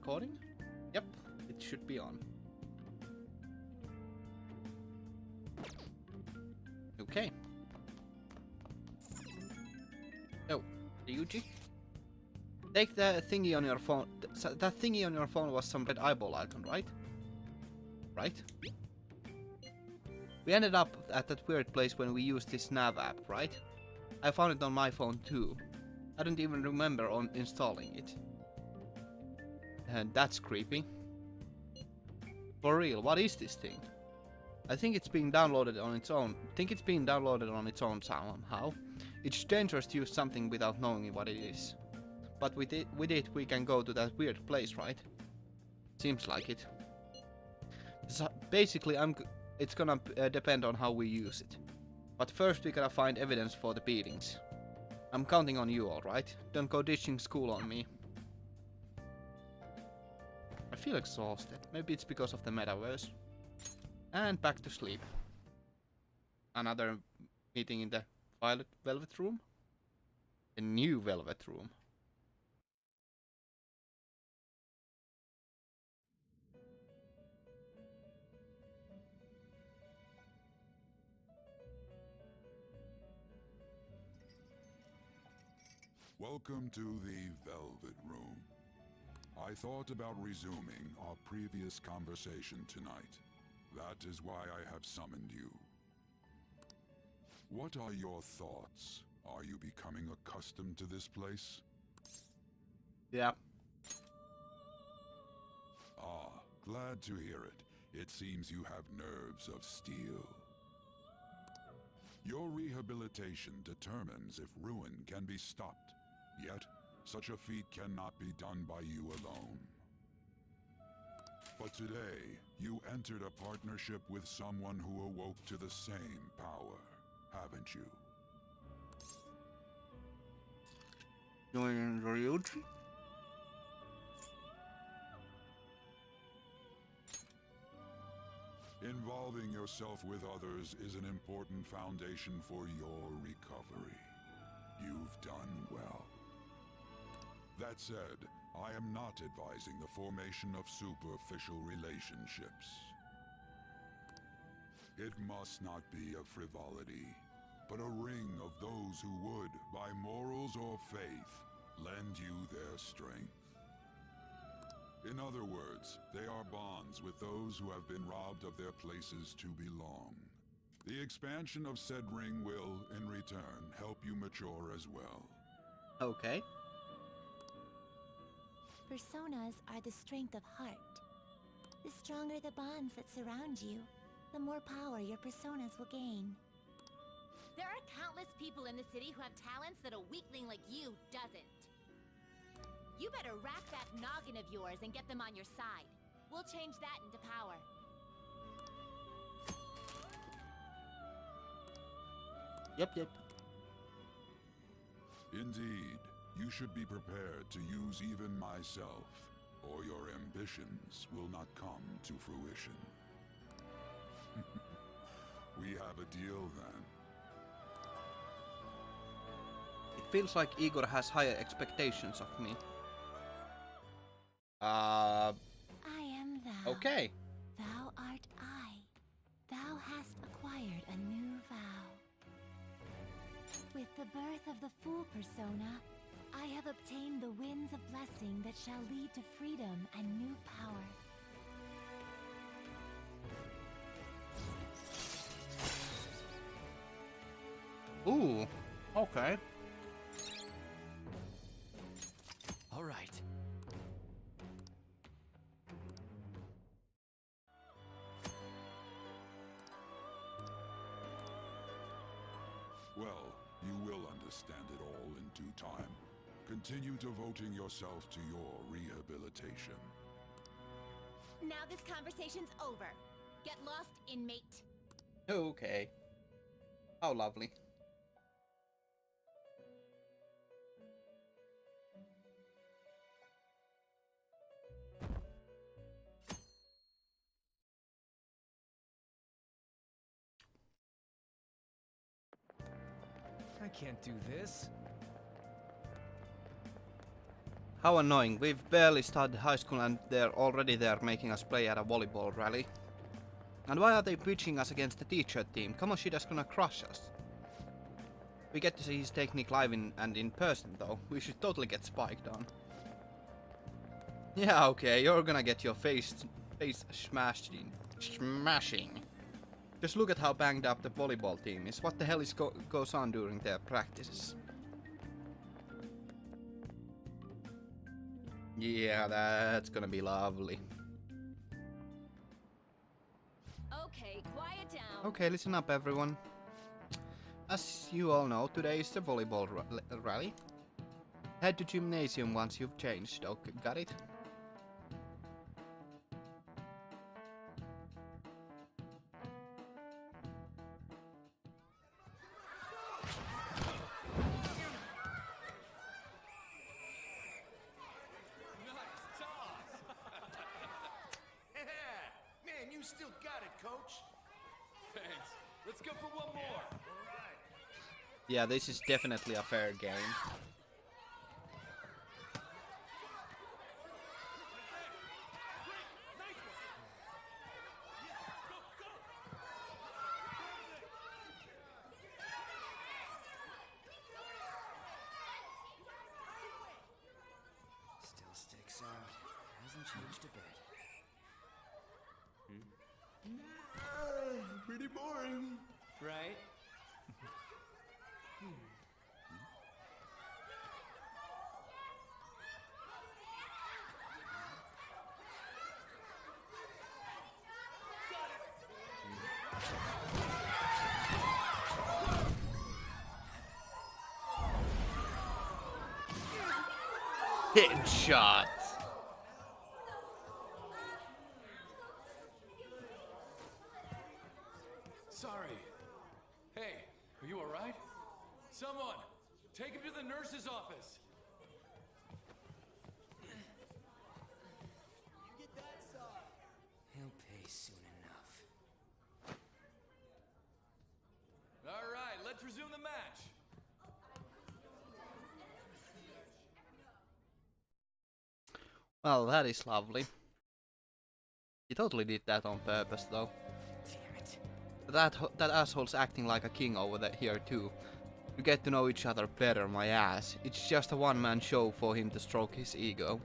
recording? Yep, it should be on. Okay. Oh, Ryuji? Take the thingy on your phone. That thingy on your phone was some red eyeball icon, right? Right? We ended up at that weird place when we used this nav app, right? I found it on my phone too. I don't even remember on installing it. And that's creepy. For real, what is this thing? I think it's being downloaded on its own. Somehow. It's dangerous to use something without knowing what it is. But with it we can go to that weird place, right? Seems like it. So basically, it's gonna depend on how we use it. But first we gotta find evidence for the beatings. I'm counting on you, alright? Don't go ditching school on me. I feel exhausted. Maybe it's because of the metaverse. And back to sleep. Another meeting in the Velvet Room? The new Velvet Room. Welcome to the Velvet Room. I thought about resuming our previous conversation tonight. That is why I have summoned you. What are your thoughts? Are you becoming accustomed to this place? Yeah. Ah, glad to hear it. It seems you have nerves of steel. Your rehabilitation determines if ruin can be stopped. Yet, such a feat cannot be done by you alone. But today, you entered a partnership with someone who awoke to the same power, haven't you? Join Ryuji? Involving yourself with others is an important foundation for your recovery. You've done well. That said, I am not advising the formation of superficial relationships. It must not be a frivolity, but a ring of those who would, by morals or faith, lend you their strength. In other words, they are bonds with those who have been robbed of their places to belong. The expansion of said ring will, in return, help you mature as well. Okay. Personas are the strength of heart. The stronger the bonds that surround you, the more power your personas will gain. There are countless people in the city who have talents that a weakling like you doesn't. You better rack that noggin of yours and get them on your side. We'll change that into power. Yep. Indeed, you should be prepared to use even myself, or your ambitions will not come to fruition. We have a deal then. It feels like Igor has higher expectations of me. I am thou. Okay. Thou art I. Thou hast acquired a new vow. With the birth of the Fool persona, I have obtained the winds of blessing that shall lead to freedom and new power. Ooh. Okay. All right. Well, you will understand it all in due time. Continue devoting yourself to your rehabilitation. Now this conversation's over. Get lost, inmate. Okay. How lovely. I can't do this. How annoying. We've barely started high school and they're already there making us play at a volleyball rally. And why are they pitching us against the teacher team? Kamoshida's gonna crush us. We get to see his technique live and in person though. We should totally get spiked on. Yeah, okay, you're gonna get your face smashed in. Smashing. Just look at how banged up the volleyball team is. What the hell goes on during their practices? Yeah, that's gonna be lovely. Okay, quiet down. Okay, listen up everyone. As you all know, today is the volleyball rally. Head to gymnasium once you've changed, okay, got it? Man, you still got it, coach. Thanks. Let's go for one more. Yeah, this is definitely a fair game. Still sticks out. Hasn't changed a bit. Pretty boring. Right? Headshot! Sorry. Hey, are you alright? Someone, take him to the nurse's office. He'll pay soon enough. Alright, let's resume the match. Well, that is lovely. He totally did that on purpose though. Damn it. That asshole's acting like a king over here too. You get to know each other better, my ass. It's just a one-man show for him to stroke his ego.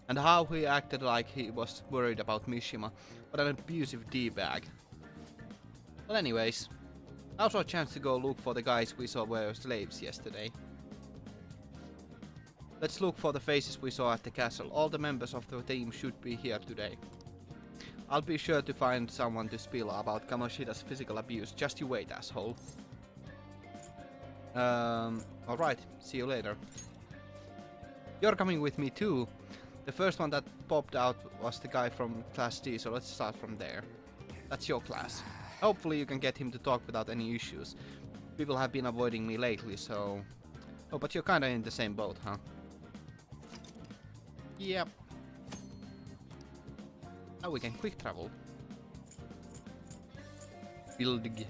And how he acted like he was worried about Mishima. What an abusive D-bag. Well anyways, now's our chance to go look for the guys we saw were slaves yesterday. Let's look for the faces we saw at the castle. All the members of the team should be here today. I'll be sure to find someone to spill about Kamoshida's physical abuse. Just you wait, asshole. Alright, see you later. You're coming with me too. The first one that popped out was the guy from Class D, so let's start from there. That's your class. Hopefully you can get him to talk without any issues. People have been avoiding me lately, so... Oh, but you're kinda in the same boat, huh? Yep. Now we can quick travel. Building.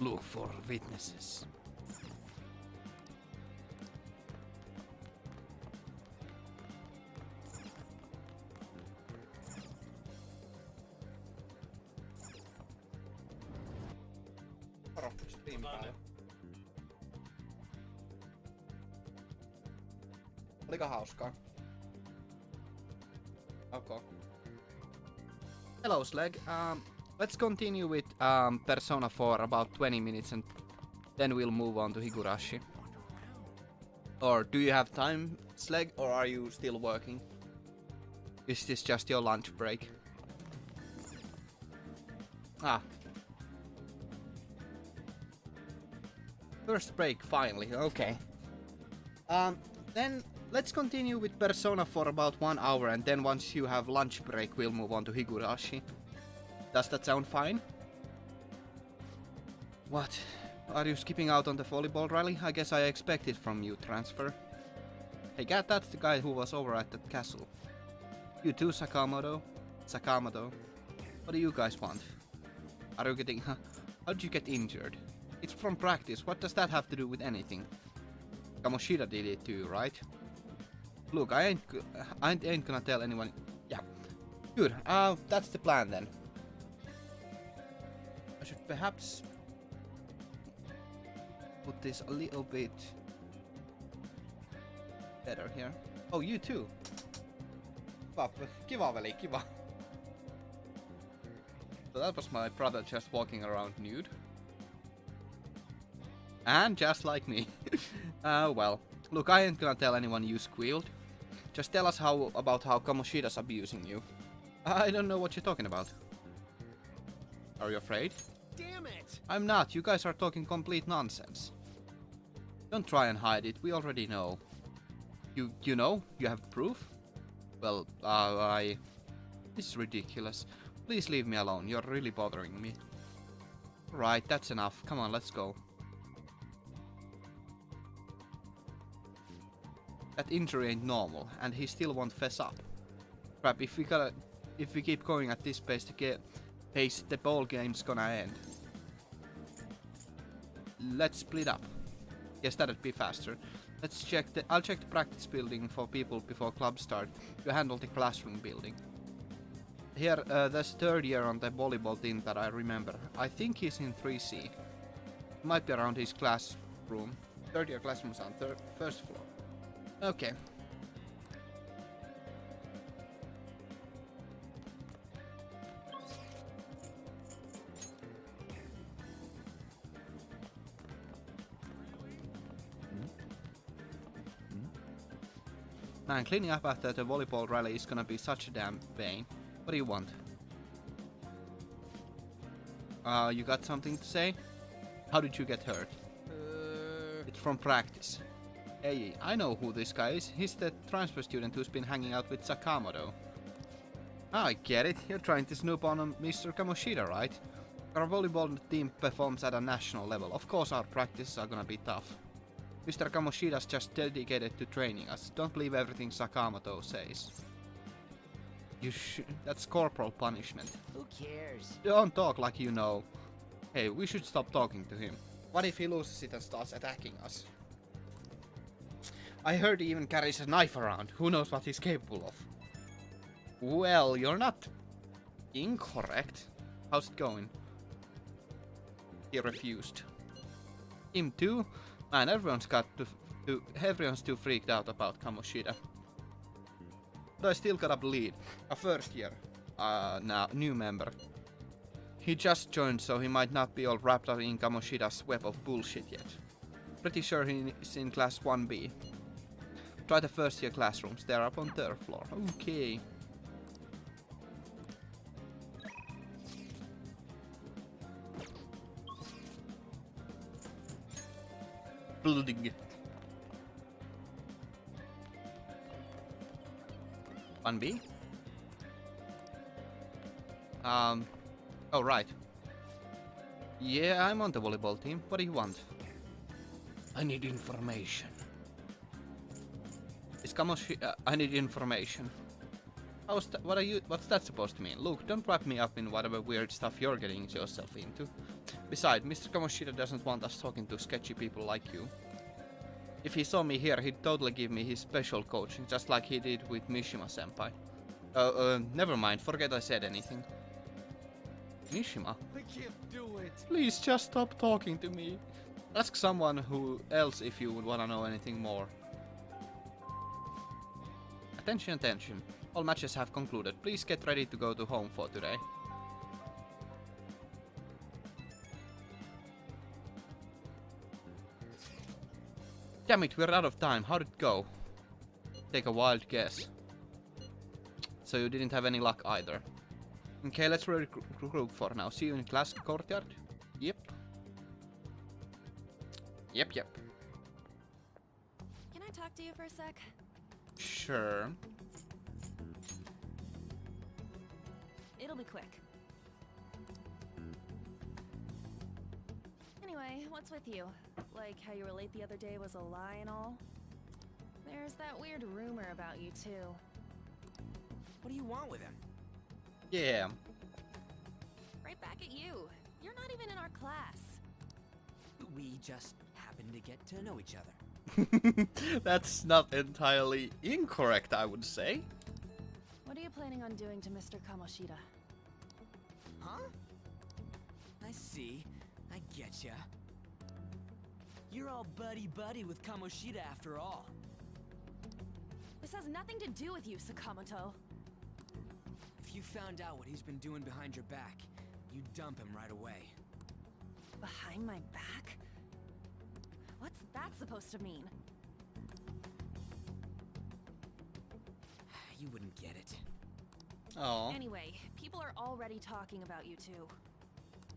Look for witnesses. Oliko hauskaa? Okay. Hello Slag. Let's continue with Persona 4 about 20 minutes and then we'll move on to Higurashi. Or do you have time, Slag, or are you still working? Is this just your lunch break? Ah. First break, finally, okay. Then let's continue with Persona for about 1 hour and then once you have lunch break we'll move on to Higurashi. Does that sound fine? What? are you skipping out on the volleyball rally? I guess I expected from you, transfer. Hey Gat, that's the guy who was over at the castle. You too, Sakamoto? Sakamoto. What do you guys want? Are you getting... How did you get injured? It's from practice, what does that have to do with anything? Kamoshida did it too, right? Look, I ain't gonna tell anyone... Yeah. Good, that's the plan then. I should perhaps... put this a little bit... better here. Oh, you too. Kiva veli, kiva. So that was my brother just walking around nude. And just like me. Well. Look, I ain't gonna tell anyone you squealed. Just tell us about how Kamoshida's abusing you. I don't know what you're talking about. Are you afraid? Damn it! I'm not. You guys are talking complete nonsense. Don't try and hide it. We already know. You know? You have proof? Well, This is ridiculous. Please leave me alone. You're really bothering me. Right, that's enough. Come on, let's go. That injury ain't normal, and he still won't fess up. Crap, if we keep going at this pace, the ball game's gonna end. Let's split up. Yes, that'd be faster. I'll check the practice building for people before club start. You handle the classroom building. Here, there's third year on the volleyball team that I remember. I think he's in 3C. Might be around his classroom. Third year classroom's on first floor. Okay. Man, cleaning up after the volleyball rally is gonna be such a damn pain. What do you want? You got something to say? How did you get hurt? It's from practice. Hey, I know who this guy is. He's the transfer student who's been hanging out with Sakamoto. I get it. You're trying to snoop on Mr. Kamoshida, right? Our volleyball team performs at a national level. Of course our practices are gonna be tough. Mr. Kamoshida's just dedicated to training us. Don't believe everything Sakamoto says. That's corporal punishment. Who cares? Don't talk like you know. Hey, we should stop talking to him. What if he loses it and starts attacking us? I heard he even carries a knife around. Who knows what he's capable of? Well, you're not incorrect. How's it going? He refused. Him too? Man, everyone's too freaked out about Kamoshida. But I still got a bleed. A first year. New member. He just joined, so he might not be all wrapped up in Kamoshida's web of bullshit yet. Pretty sure he's in class 1B. Try the first year classrooms, they're up on third floor. Okay. Building. 1B? Oh right. Yeah, I'm on the volleyball team. What do you want? I need information. It's Kamoshida. I need information. What's that supposed to mean? Look, don't wrap me up in whatever weird stuff you're getting yourself into. Besides, Mr. Kamoshida doesn't want us talking to sketchy people like you. If he saw me here, he'd totally give me his special coaching, just like he did with Mishima-senpai. Never mind, forget I said anything. Mishima? I can't do it. Please just stop talking to me. Ask someone else if you would wanna know anything more. Attention, attention. All matches have concluded. Please get ready to go to home for today. Damn it, we're out of time. How'd it go? Take a wild guess. So you didn't have any luck either. Okay, let's regroup for now. See you in class courtyard? Yep. Yep. Can I talk to you for a sec? Sure. It'll be quick. Anyway, what's with you? Like how you were late the other day was a lie and all? There's that weird rumor about you too. What do you want with him? Yeah. Right back at you. You're not even in our class. We just happen to get to know each other. That's not entirely incorrect, I would say. What are you planning on doing to Mr. Kamoshida? Huh? I see. I getcha. You're all buddy-buddy with Kamoshida after all. This has nothing to do with you, Sakamoto. If you found out what he's been doing behind your back, you'd dump him right away. Behind my back? What's that supposed to mean? You wouldn't get it. Oh. Anyway, people are already talking about you two.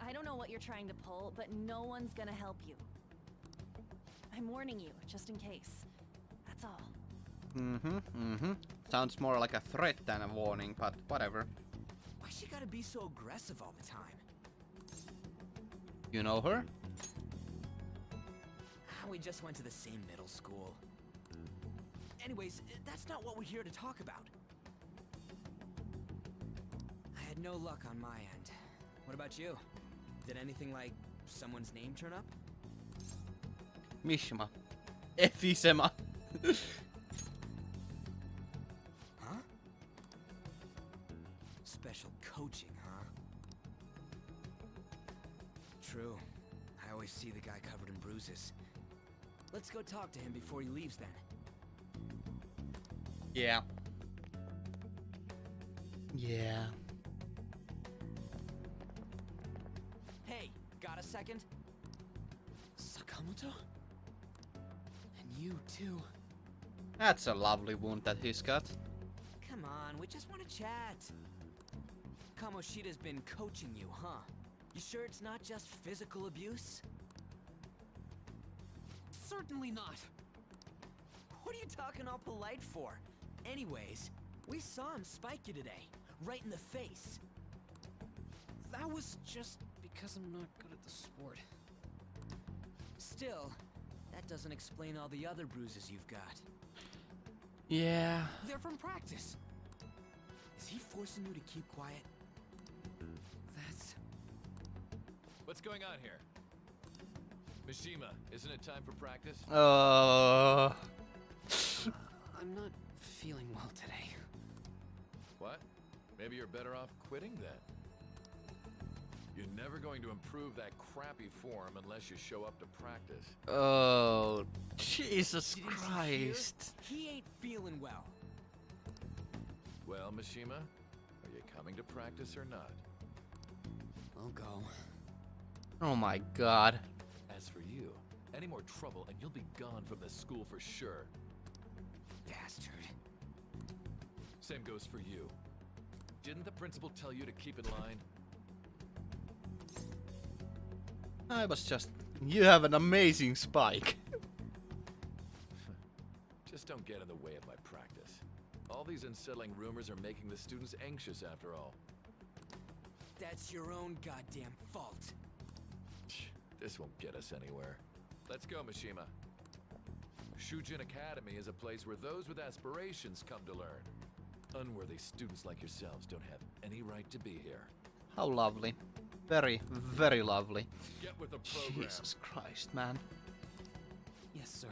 I don't know what you're trying to pull, but no one's gonna help you. I'm warning you, just in case. That's all. Sounds more like a threat than a warning, but whatever. Why she gotta be so aggressive all the time? You know her? We just went to the same middle school. Anyways, that's not what we're here to talk about. I had no luck on my end. What about you? Did anything like someone's name turn up? Mishima. Efisema. Huh? Special coaching, huh? True. I always see the guy covered in bruises. Let's go talk to him before he leaves then. Yeah. Yeah. Hey, got a second? Sakamoto? And you too. That's a lovely wound that he's got. Come on, we just want to chat. Kamoshida's been coaching you, huh? You sure it's not just physical abuse? Certainly not. What are you talking all polite for? Anyways, we saw him spike you today, right in the face. That was just because I'm not good at the sport. Still, that doesn't explain all the other bruises you've got. Yeah. They're from practice. Is he forcing you to keep quiet? That's... What's going on here? Mishima, isn't it time for practice? I'm not feeling well today. What? Maybe you're better off quitting then. You're never going to improve that crappy form unless you show up to practice. Oh, Jesus Didn't you hear? Christ. He ain't feeling well. Well, Mishima, are you coming to practice or not? I'll go. Oh my God. As for you, any more trouble and you'll be gone from this school for sure. Bastard. Same goes for you. Didn't the principal tell you to keep in line? I was just... You have an amazing spike. Just don't get in the way of my practice. All these unsettling rumors are making the students anxious after all. That's your own goddamn fault. This won't get us anywhere. Let's go, Mishima. Shujin Academy is a place where those with aspirations come to learn. Unworthy students like yourselves don't have any right to be here. How lovely. Very, very lovely. Get with the program. Jesus Christ, man. Yes, sir.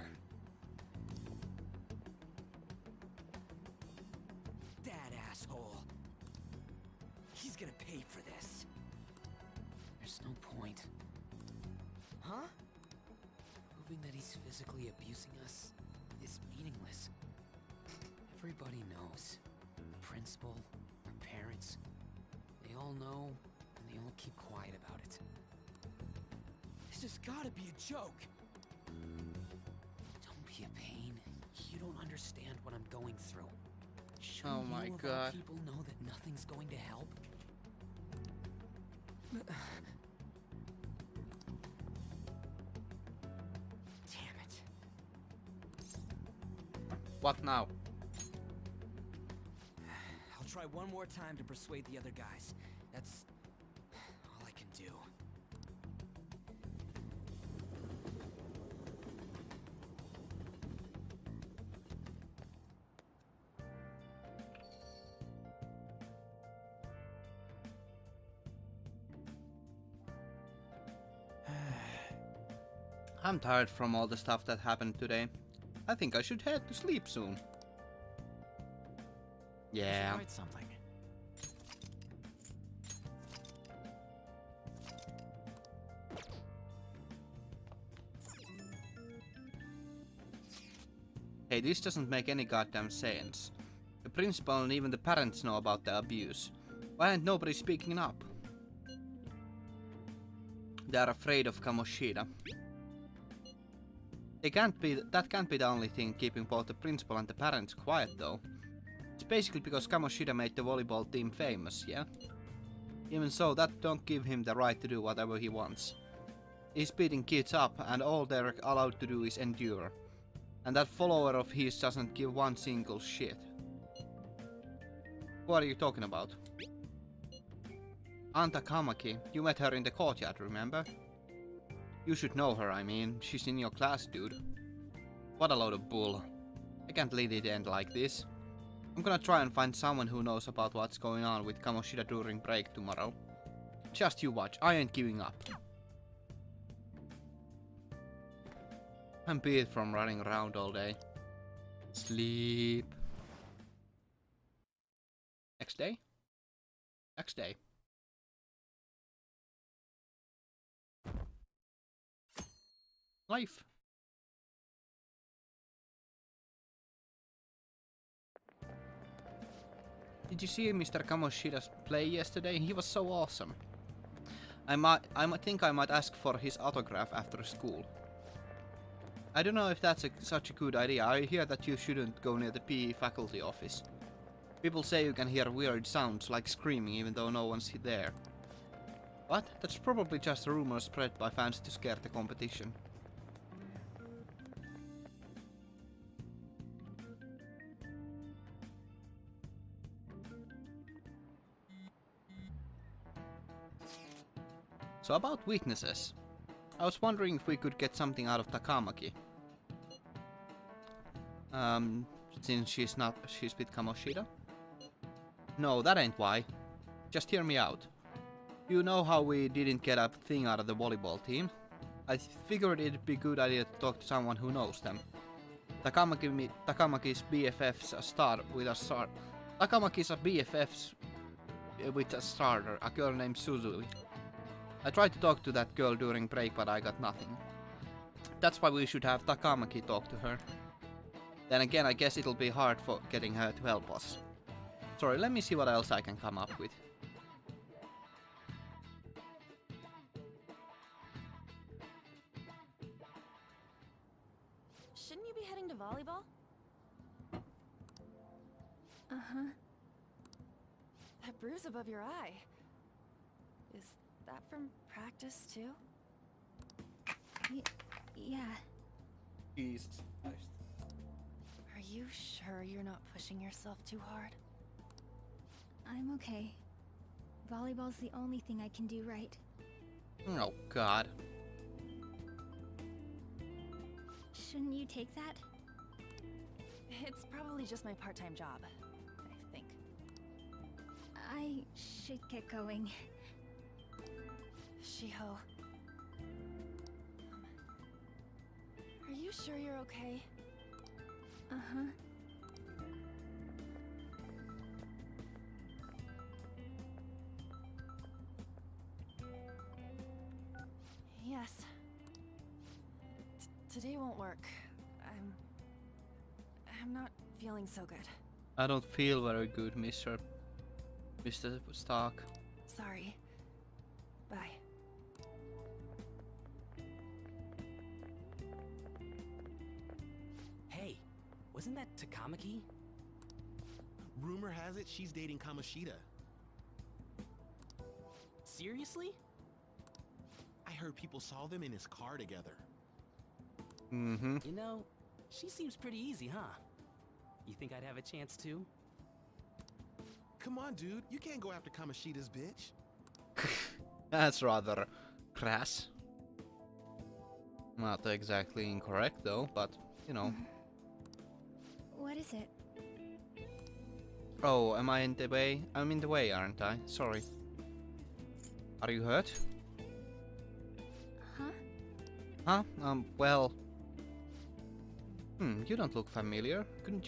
That asshole. He's gonna pay for this. There's no point. Huh? Proving that he's physically abusing us is meaningless. Everybody knows. The principal, our parents, they all know, and they all keep quiet about it. This has gotta be a joke. Don't be a pain. You don't understand what I'm going through. Shouldn't Oh my you of all God. people know that nothing's going to help? Damn it. What now? I'll try one more time to persuade the other guys. That's all I can do. I'm tired from all the stuff that happened today. I think I should head to sleep soon. Yeah. Write something. Hey, this doesn't make any goddamn sense. The principal and even the parents know about the abuse. Why ain't nobody speaking up? They are afraid of Kamoshida. That can't be the only thing keeping both the principal and the parents quiet though. It's basically because Kamoshida made the volleyball team famous, yeah? Even so, that don't give him the right to do whatever he wants. He's beating kids up and all they're allowed to do is endure. And that follower of his doesn't give one single shit. Who are you talking about? Aunt Takamaki, you met her in the courtyard, remember? You should know her, I mean, she's in your class, dude. What a load of bull. I can't let it end like this. I'm gonna try and find someone who knows about what's going on with Kamoshida during break tomorrow. Just you watch, I ain't giving up. I'm beat from running around all day. Sleep. Next day? Next day. Life. Did you see Mr. Kamoshida's play yesterday? He was so awesome. I think I might ask for his autograph after school. I don't know if that's such a good idea. I hear that you shouldn't go near the PE faculty office. People say you can hear weird sounds like screaming even though no one's there. What? That's probably just a rumor spread by fans to scare the competition. So about weaknesses. I was wondering if we could get something out of Takamaki. Since she's with Kamoshida? No, that ain't why. Just hear me out. You know how we didn't get a thing out of the volleyball team? I figured it'd be a good idea to talk to someone who knows them. Takamaki's BFF's a star with a star. Takamaki's a BFF's with a starter, a girl named Suzui. I tried to talk to that girl during break, but I got nothing. That's why we should have Takamaki talk to her. Then again, I guess it'll be hard for getting her to help us. Sorry, let me see what else I can come up with. Shouldn't you be heading to volleyball? Uh-huh. That bruise above your eye. Is that from practice too? Yeah. Jesus Christ. Are you sure you're not pushing yourself too hard? I'm okay. Volleyball's the only thing I can do right. Oh God. Shouldn't you take that? It's probably just my part-time job, I think. I should get going. Shiho. Are you sure you're okay? Uh-huh. Yes. Today won't work. I'm not feeling so good. I don't feel very good, Mr. Stark. Sorry. Bye. Hey, wasn't that Takamaki? Rumor has it she's dating Kamoshida. Seriously? I heard people saw them in his car together. Mm-hmm. You know, she seems pretty easy, huh? You think I'd have a chance too? Come on, dude. You can't go after Kamoshida's bitch. That's rather crass. Not exactly incorrect though, but you know. What is it? Oh, am I in the way? I'm in the way, aren't I? Sorry. Are you hurt? Huh? Huh? Well... you don't look familiar. Could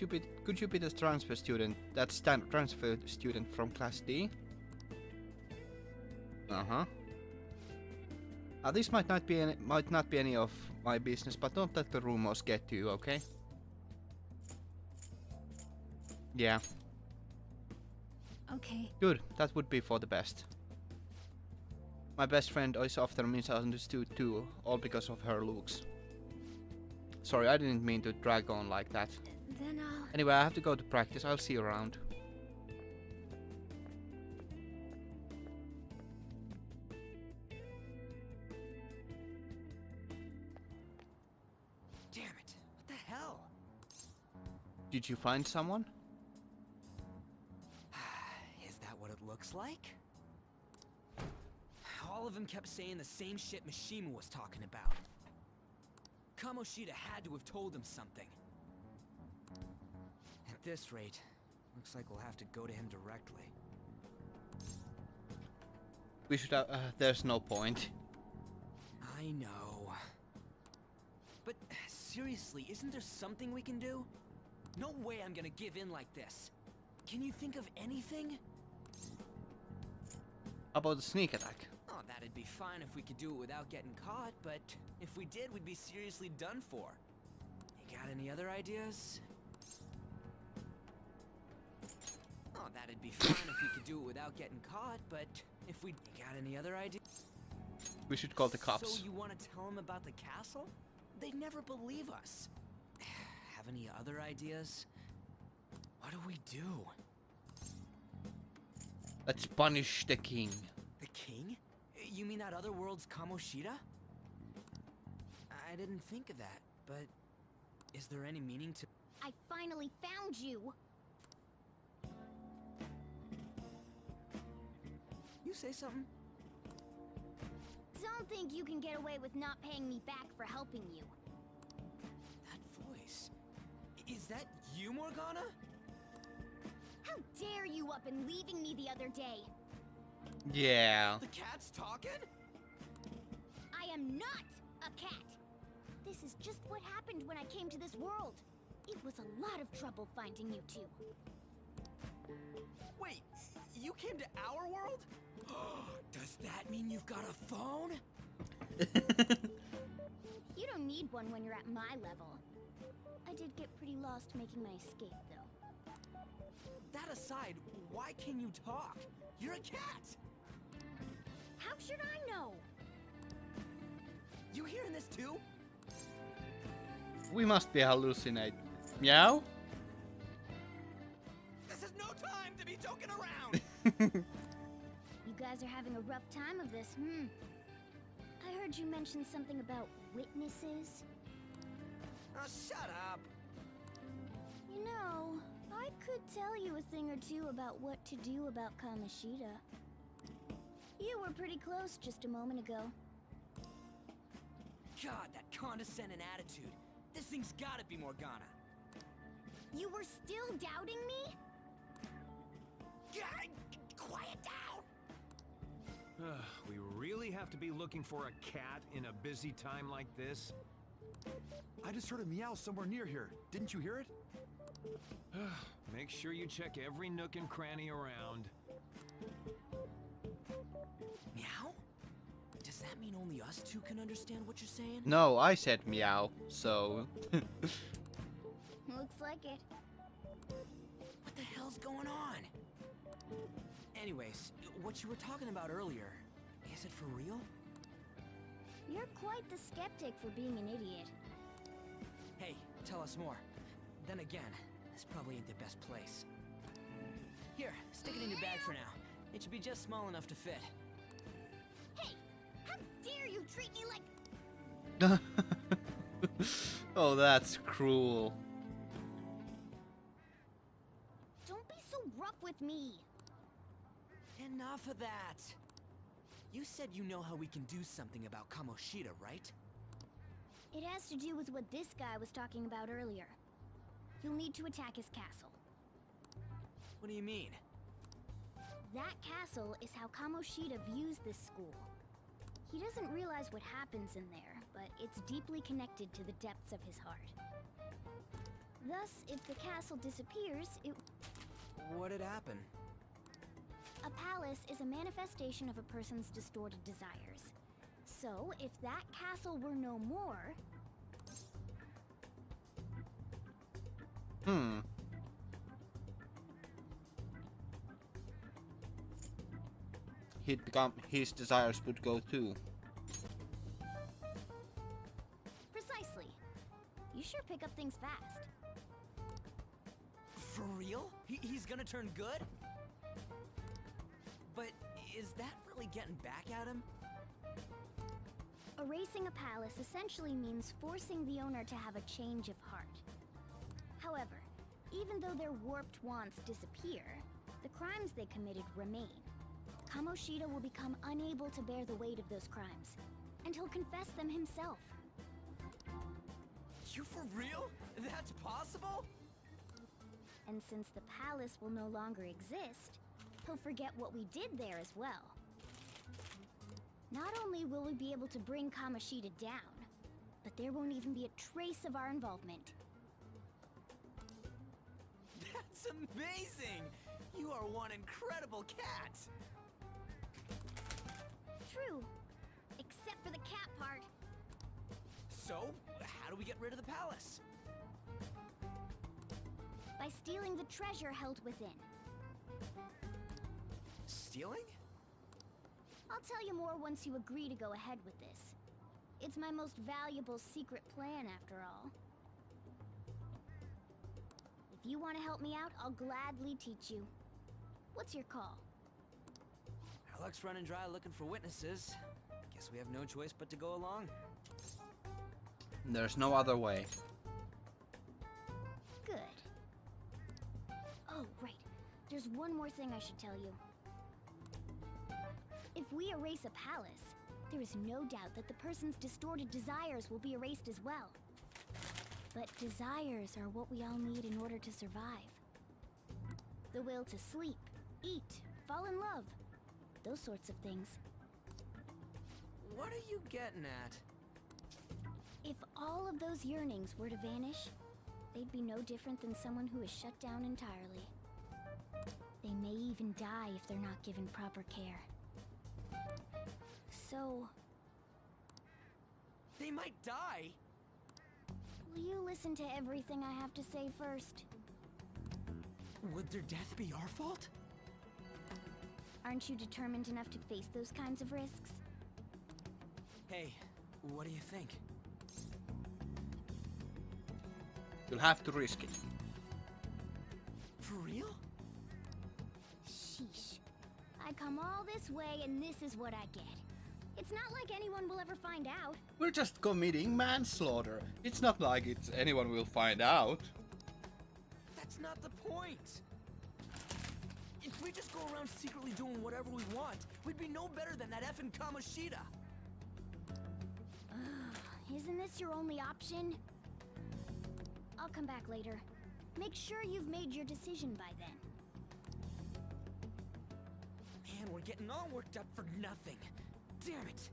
you be the transfer student, that transfer student from Class D? Uh-huh. This might not be any of my business, but don't let the rumors get to you, okay? Yeah. Okay. Good, that would be for the best. My best friend is often misunderstood too, all because of her looks. Sorry, I didn't mean to drag on like that. Then I'll... Anyway, I have to go to practice. I'll see you around. Damn it! What the hell? Did you find someone? Is that what it looks like? All of them kept saying the same shit Mishima was talking about. Kamoshida had to have told him something. At this rate, looks like we'll have to go to him directly. We should have... there's no point. I know. But seriously, isn't there something we can do? No way I'm gonna give in like this. Can you think of anything? About the sneak attack? Oh, that'd be fine if we could do it without getting caught, but if we did, we'd be seriously done for. You got any other ideas? Oh, that'd be fine if we could do it without getting caught, but if we... You got any other ideas? We should call the cops. So you want to tell them about the castle? They'd never believe us. Have any other ideas? What do we do? Let's punish the king. The king? You mean that other world's Kamoshida? I didn't think of that, but is there any meaning to... I finally found you! You say something? Don't think you can get away with not paying me back for helping you. That voice... Is that you, Morgana? How dare you up and leaving me the other day? Yeah. The cat's talking? I am not a cat! This is just what happened when I came to this world. It was a lot of trouble finding you two. Wait, you came to our world? Does that mean you've got a phone? You don't need one when you're at my level. I did get pretty lost making my escape, though. That aside, why can you talk? You're a cat! How should I know? You hearing this too? We must be hallucinate. Meow? This is no time to be joking around! You guys are having a rough time of this, I heard you mention something about witnesses. Oh, shut up! You know, I could tell you a thing or two about what to do about Kamoshida. You were pretty close just a moment ago. God, that condescending attitude. This thing's gotta be Morgana. You were still doubting me? God, quiet down! We really have to be looking for a cat in a busy time like this? I just heard a meow somewhere near here. Didn't you hear it? Make sure you check every nook and cranny around. Meow? Does that mean only us two can understand what you're saying? No, I said meow, so... Looks like it. What the hell's going on? Anyways, what you were talking about earlier, is it for real? You're quite the skeptic for being an idiot. Hey, tell us more. Then again, this probably ain't the best place. Here, stick it in your bag for now. It should be just small enough to fit. Hey! How dare you treat me like... Oh, that's cruel. Don't be so rough with me! Enough of that! You said you know how we can do something about Kamoshida, right? It has to do with what this guy was talking about earlier. You'll need to attack his castle. What do you mean? That castle is how Kamoshida views this school. He doesn't realize what happens in there, but it's deeply connected to the depths of his heart. Thus, if the castle disappears, it... What'd happen? A palace is a manifestation of a person's distorted desires. So, if that castle were no more... He'd become... his desires would go too. Precisely. You sure pick up things fast. For real? He's gonna turn good? But is that really getting back at him? Erasing a palace essentially means forcing the owner to have a change of heart. However, even though their warped wants disappear, the crimes they committed remain. Kamoshida will become unable to bear the weight of those crimes, and he'll confess them himself. You for real? That's possible? And since the palace will no longer exist, he'll forget what we did there as well. Not only will we be able to bring Kamoshida down, but there won't even be a trace of our involvement. That's amazing! You are one incredible cat! True. Except for the cat part. So, how do we get rid of the palace? By stealing the treasure held within. Stealing? I'll tell you more once you agree to go ahead with this. It's my most valuable secret plan, after all. If you want to help me out, I'll gladly teach you. What's your call? Our luck's running dry looking for witnesses. Guess we have no choice but to go along. There's no other way. Good. Oh, right. There's one more thing I should tell you. If we erase a palace, there is no doubt that the person's distorted desires will be erased as well. But desires are what we all need in order to survive. The will to sleep, eat, fall in love. Those sorts of things. What are you getting at? If all of those yearnings were to vanish, they'd be no different than someone who is shut down entirely. They may even die if they're not given proper care. So... They might die? will you listen to everything I have to say first? Would their death be our fault? Aren't you determined enough to face those kinds of risks? Hey, what do you think? You'll have to risk it. For real? Sheesh. I come all this way and this is what I get. It's not like anyone will ever find out. We're just committing manslaughter. It's not like anyone will find out. That's not the point! If we just go around secretly doing whatever we want, we'd be no better than that effing Kamoshida! Isn't this your only option? I'll come back later. Make sure you've made your decision by then. Man, we're getting all worked up for nothing. Damn it!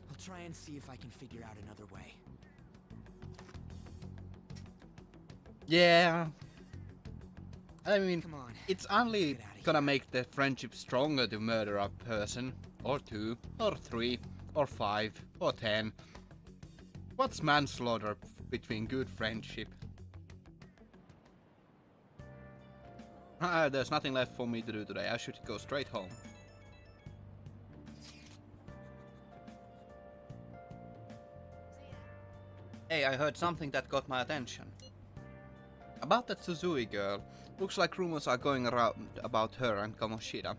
I'll try and see if I can figure out another way. Yeah. I mean, Come on. it's only gonna make the friendship stronger to murder a person, or two, or three, or 5, or 10. What's manslaughter between good friendship? There's nothing left for me to do today. I should go straight home. Hey, I heard something that got my attention. About that Suzui girl. Looks like rumors are going around about her and Kamoshida.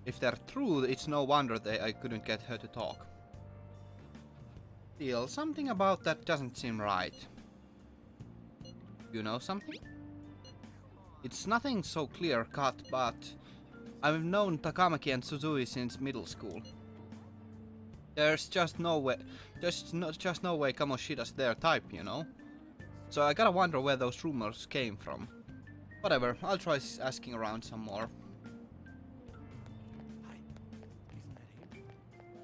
If they're true, it's no wonder I couldn't get her to talk. Still, something about that doesn't seem right. You know something? It's nothing so clear-cut, but I've known Takamaki and Suzui since middle school. There's just no way, just no way Kamoshida's their type, you know? So I gotta wonder where those rumors came from. Whatever, I'll try asking around some more. Hi. Isn't that him?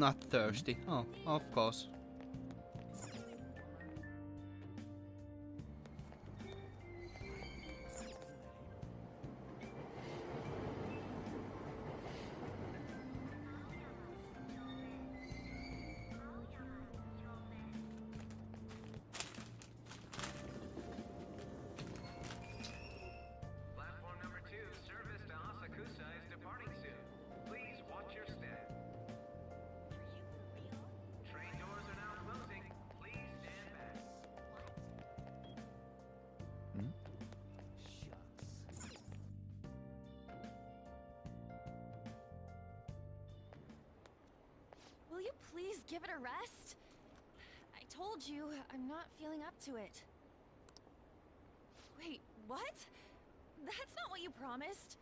not thirsty. Oh, of course. Platform number 2, service to Asakusa is departing soon. Please watch your step. Train doors are now closing. Please stand back. Will you please give it a rest? I told you, I'm not feeling up to it. Wait, what? That's not what you promised.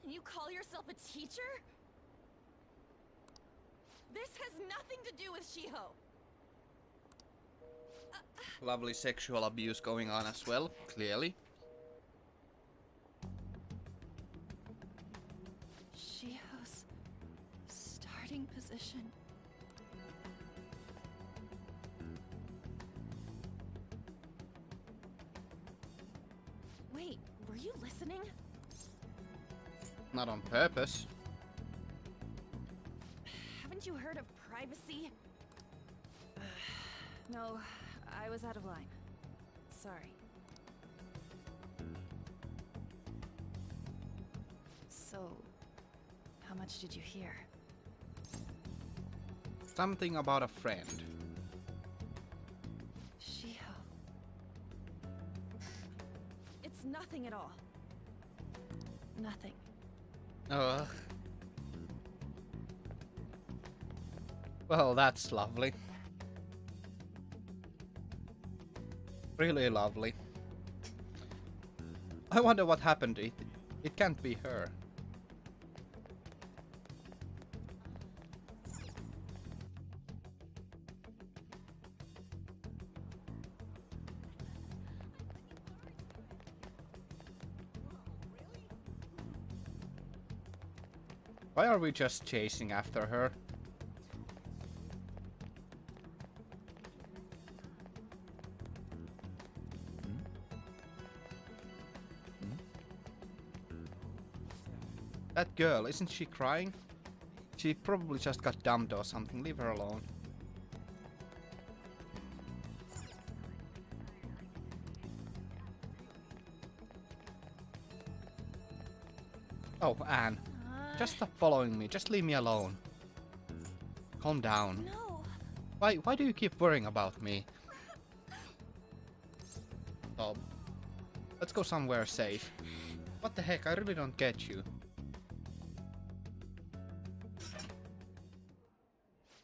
And you call yourself a teacher? This has nothing to do with Shiho. Lovely sexual abuse going on as well, clearly. Shiho's starting position. Wait, were you listening? Not on purpose. Haven't you heard of privacy? No, I was out of line. Sorry. So, how much did you hear? Something about a friend. Shiho. It's nothing at all. Nothing. Well, that's lovely. Really lovely. I wonder what happened. It can't be her. Why are we just chasing after her? That girl, isn't she crying? She probably just got dumped or something. Leave her alone. Oh, Anne. Just stop following me. Just leave me alone. Calm down. No. Why do you keep worrying about me? Oh. Let's go somewhere safe. What the heck? I really don't get you.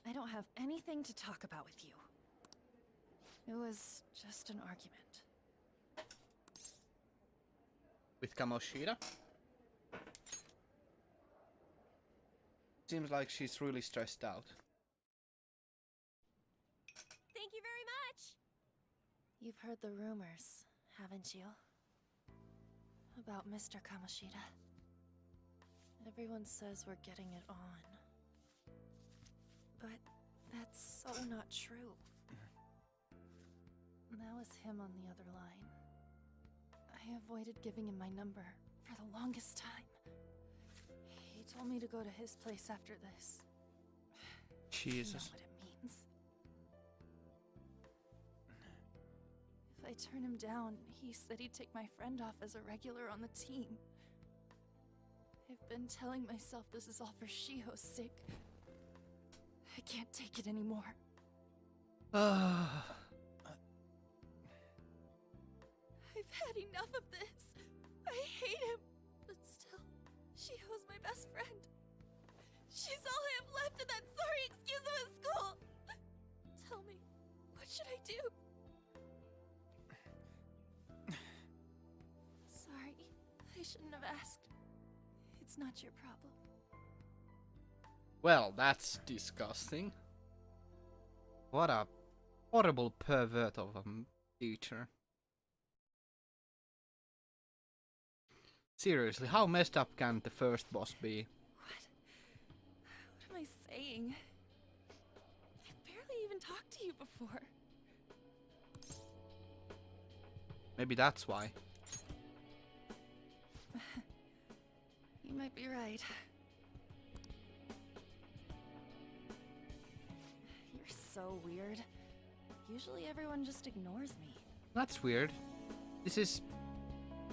I don't have anything to talk about with you. It was just an argument. With Kamoshida? Seems like she's really stressed out. Thank you very much! You've heard the rumors, haven't you? About Mr. Kamoshida. Everyone says we're getting it on. But that's so not true. That was him on the other line. I avoided giving him my number for the longest time. He told me to go to his place after this. Jesus. You know what it means. If I turn him down, he said he'd take my friend off as a regular on the team. I've been telling myself this is all for Shiho's sake. I can't take it anymore. I've had enough of this. I hate him. But still, Shiho's my best friend. She's all I have left in that sorry excuse of a school. Tell me, what should I do? Sorry, I shouldn't have asked. It's not your problem. Well, that's disgusting. What a horrible pervert of a teacher. Seriously, how messed up can the first boss be? What am I saying? talked to you before. Maybe that's why. You might be right. You're so weird. Usually everyone just ignores me. That's weird. This is...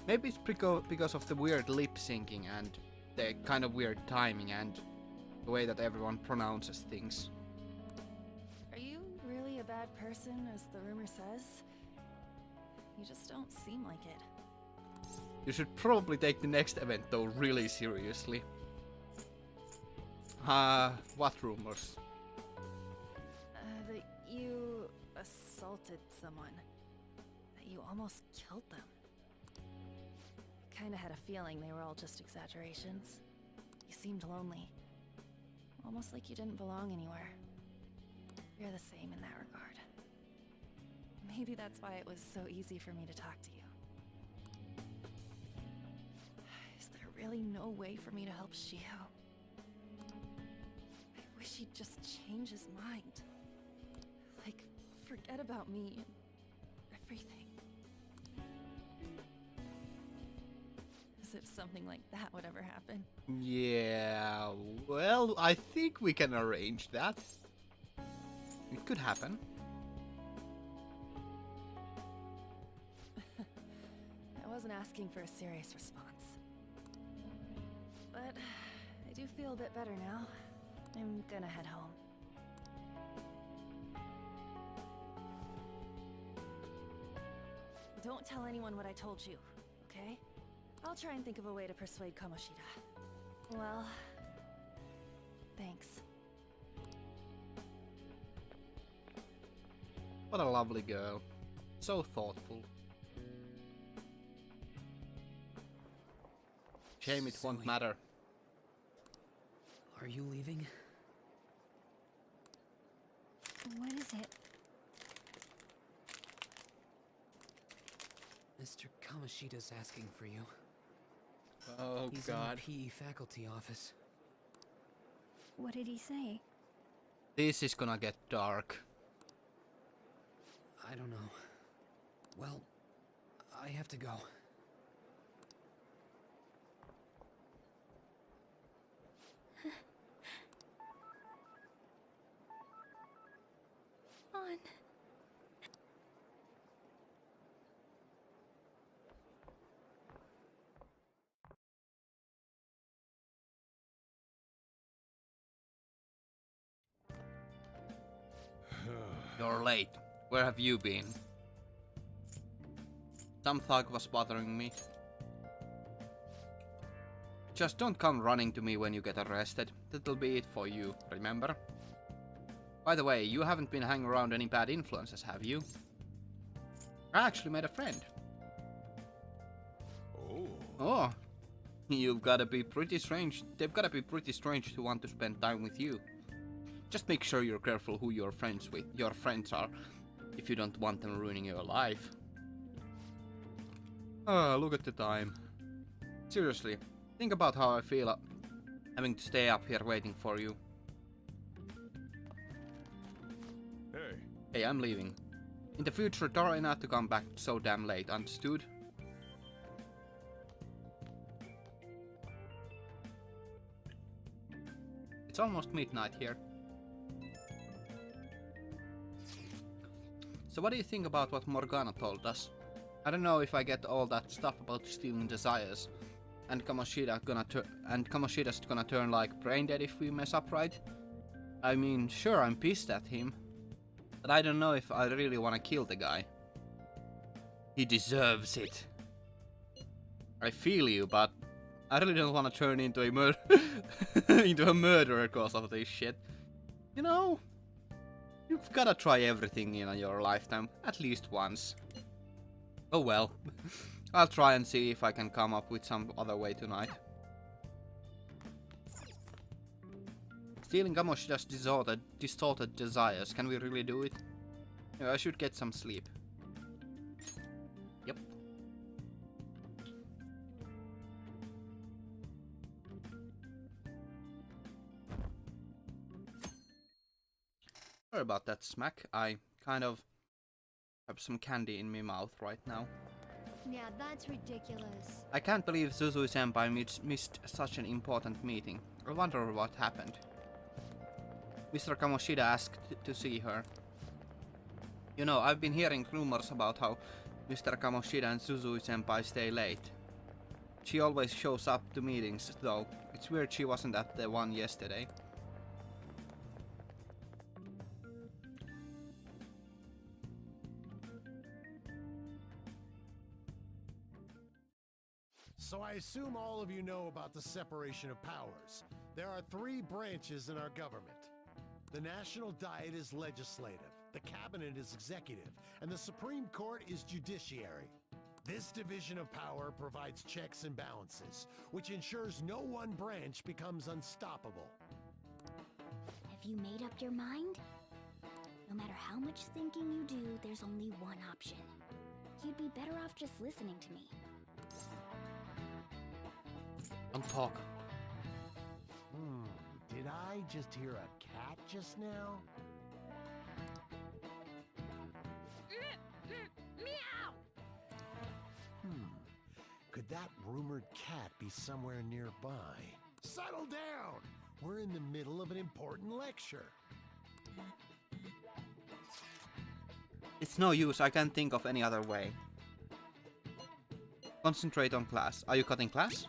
Maybe it's because of the weird lip syncing and the kind of weird timing and the way that everyone pronounces things. Are you really a bad person, as the rumor says? You just don't seem like it. You should probably take the next event though really seriously. What rumors? That you assaulted someone. That you almost killed them. I kinda had a feeling they were all just exaggerations. You seemed lonely. Almost like you didn't belong anywhere. You're the same in that regard. Maybe that's why it was so easy for me to talk to you. Is there really no way for me to help Shiho? I wish he'd just change his mind. Like, forget about me and everything. As if something like that would ever happen. Yeah, well, I think we can arrange that. It could happen. I wasn't asking for a serious response. But I do feel a bit better now. I'm gonna head home. Don't tell anyone what I told you, okay? I'll try and think of a way to persuade Kamoshida. Well, thanks. What a lovely girl. So thoughtful. Shame it won't Zoe. matter. Are you leaving? What is it? Mr. Kamoshida's asking for you. Oh He's god. in the PE faculty office. What did he say? This is gonna get dark. I don't know. Well, I have to go. On. You're late. Where have you been? Some thug was bothering me. Just don't come running to me when you get arrested. That'll be it for you, remember? By the way, you haven't been hanging around any bad influences, have you? I actually made a friend. Oh. Oh, you've gotta be pretty strange. They've gotta be pretty strange to want to spend time with you. Just make sure you're careful who you're friends with. Your friends are, if you don't want them ruining your life. Ah, look at the time. Seriously, think about how I feel having to stay up here waiting for you. Hey. Hey, I'm leaving. In the future, try not to come back so damn late, understood? It's almost midnight here. So what do you think about what Morgana told us? I don't know if I get all that stuff about stealing desires, and Kamoshida's gonna turn like brain dead if we mess up, right? I mean, sure, I'm pissed at him, but I don't know if I really wanna kill the guy. He deserves it. I feel you, but I really don't wanna turn into a into a murderer because of this shit. You know? You've gotta try everything in your lifetime, at least once. Oh well. I'll try and see if I can come up with some other way tonight. Stealing Kamoshida's distorted desires, can we really do it? Yeah, I should get some sleep. Yep. Sorry about that smack. I kind of have some candy in my mouth right now. Yeah, that's ridiculous. I can't believe Susui-senpai missed such an important meeting. I wonder what happened. Mr. Kamoshida asked to see her. You know, I've been hearing rumors about how Mr. Kamoshida and Susui-senpai stay late. She always shows up to meetings, though. It's weird she wasn't at the one yesterday. So I assume all of you know about the separation of powers. There are 3 branches in our government. The National Diet is legislative, the Cabinet is executive, and the Supreme Court is judiciary. This division of power provides checks and balances, which ensures no one branch becomes unstoppable. Have you made up your mind? No matter how much thinking you do, there's only one option. You'd be better off just listening to me. Don't talk. Did I just hear a cat just now? Meow! Could that rumored cat be somewhere nearby? Settle down! We're in the middle of an important lecture. It's no use, I can't think of any other way. Concentrate on class. Are you cutting class?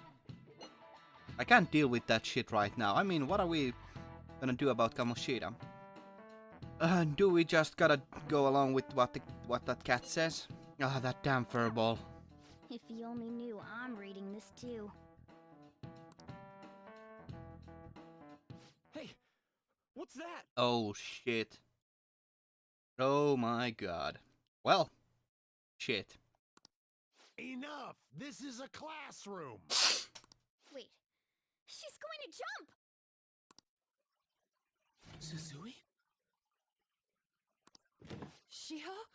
I can't deal with that shit right now. I mean, what are we gonna do about Kamoshida? Do we just gotta go along with what that cat says? Ah, that damn furball. If you only knew I'm reading this too. Hey, what's that? Oh shit. Oh my god. Well, shit. Enough! This is a classroom! Wait, she's going to jump! Susui? Shiho?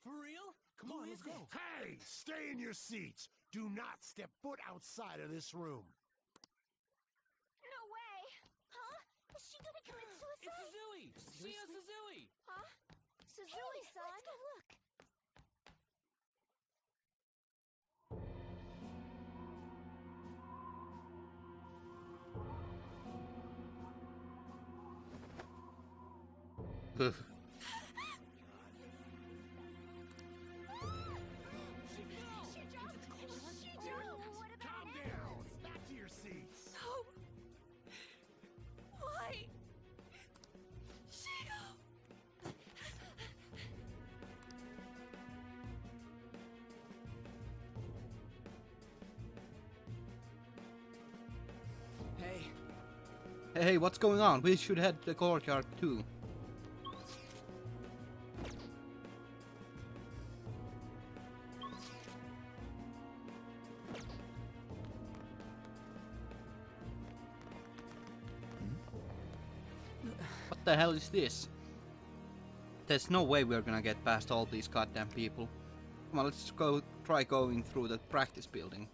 For real? Come on, let's go. Hey! Stay in your seats! Do not step foot outside of this room! No way! Huh? Is she gonna commit It's suicide? Susui! Shia Susui! Huh? Suzui-san? Let's go look. Calm down! Back to your seats! No! Why? Shiho! Hey, Hey, what's going on? We should head to the courtyard too. What the hell is this? There's no way we're gonna get past all these goddamn people. Come on, let's go try going through the practice building.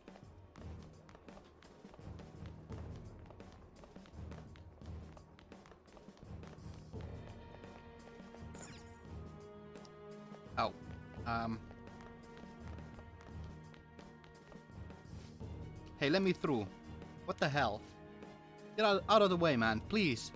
Oh, hey, let me through. What the hell? Get out of the way, man, please.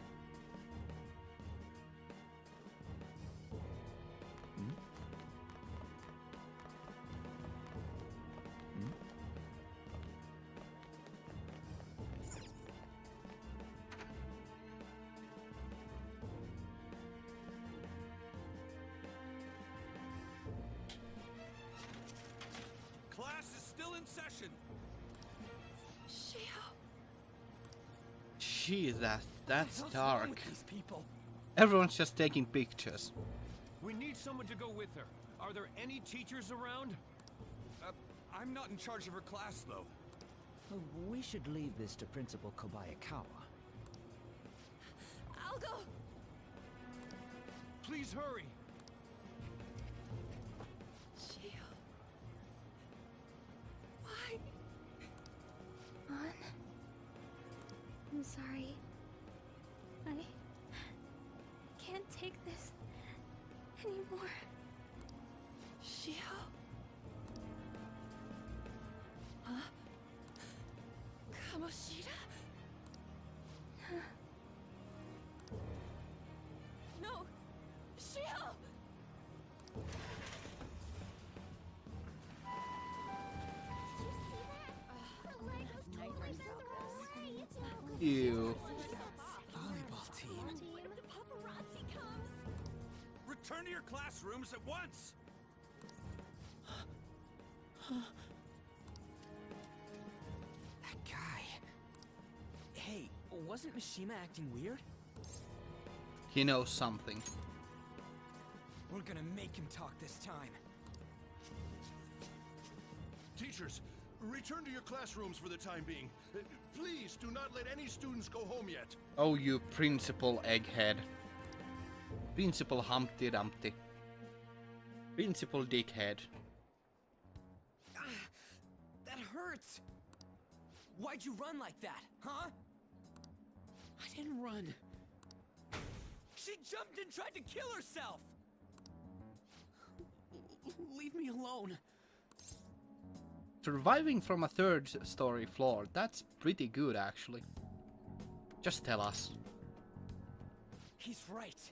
Class is still in session. Shiho! Jeez, that's what's wrong dark. with these people? Everyone's just taking pictures. We need someone to go with her. Are there any teachers around? I'm not in charge of her class, though. We should leave this to Principal Kobayakawa. I'll go! Please hurry. Shiho. Why? On. I'm sorry. can't take this anymore. Shio? Huh? Kamoshida? No! Shio! Ew. Volleyball team. The paparazzi comes! Return to your classrooms at once! That guy. Hey, wasn't Mishima acting weird? He knows something. We're gonna make him talk this time. Teachers, return to your classrooms for the time being. Please do not let any students go home yet. Oh, you Principal Egghead. Principal Humpty Dumpty. Principal Dickhead. That hurts! Why'd you run like that, huh? I didn't run. She jumped and tried to kill herself! Leave me alone. Surviving from a third-story floor, that's pretty good actually. Just tell us. He's right.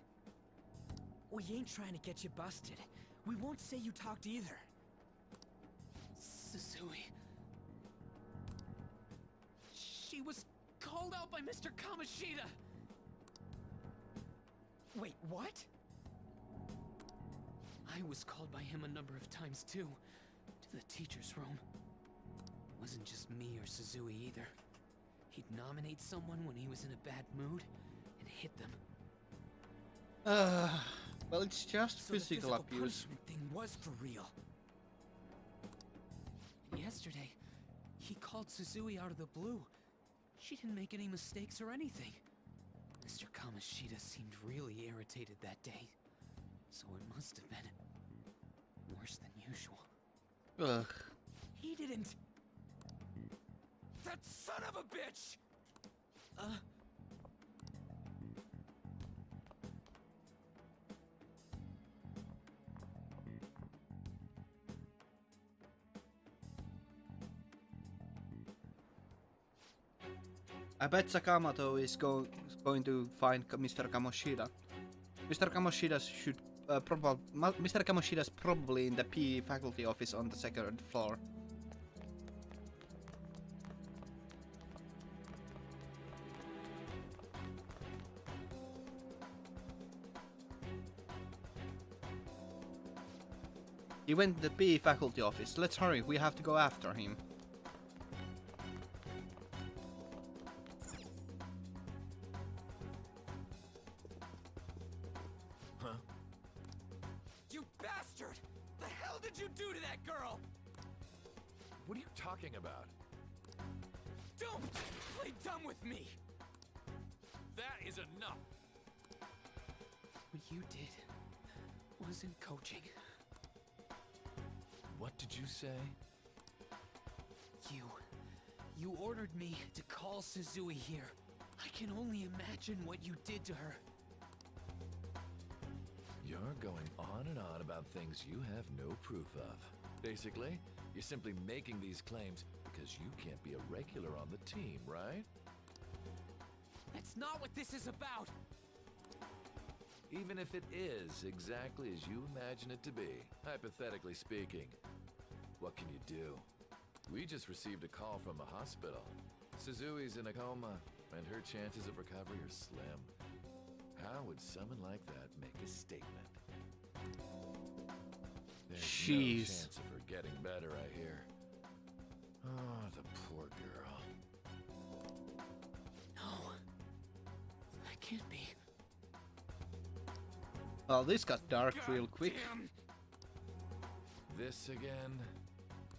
We ain't trying to get you busted. We won't say you talked either. Susui. She was called out by Mr. Kamoshida. Wait, what? I was called by him a number of times too, to the teacher's room. It wasn't just me or Susui either. He'd nominate someone when he was in a bad mood and hit them. Well, it's just So physical the abuse. punishment thing was for real. Yesterday, he called Susui out of the blue. She didn't make any mistakes or anything. Mr. Kamoshida seemed really irritated that day, so it must have been worse than usual. Ugh. He didn't. That son of a bitch! I bet Sakamoto is going to find Mr. Kamoshida. Mr. Kamoshida should Mr. Kamoshida's probably in the PE faculty office on the second floor. He went to the PE faculty office. Let's hurry, we have to go after him. Huh? You bastard! The hell did you do to that girl? What are you talking about? Don't play dumb with me! That is enough! What you did wasn't coaching. What did you say? You ordered me to call Susui here. I can only imagine what you did to her. You're going on and on about things you have no proof of. Basically, you're simply making these claims because you can't be a regular on the team, right? That's not what this is about! Even if it is exactly as you imagine it to be, hypothetically speaking, what can you do? We just received a call from the hospital. Suzui's in a coma, and her chances of recovery are slim. How would someone like that make a statement? There's no chance of her getting better, I hear. Oh, the poor girl. No. That can't be. Well, this got dark real quick. Damn. This again?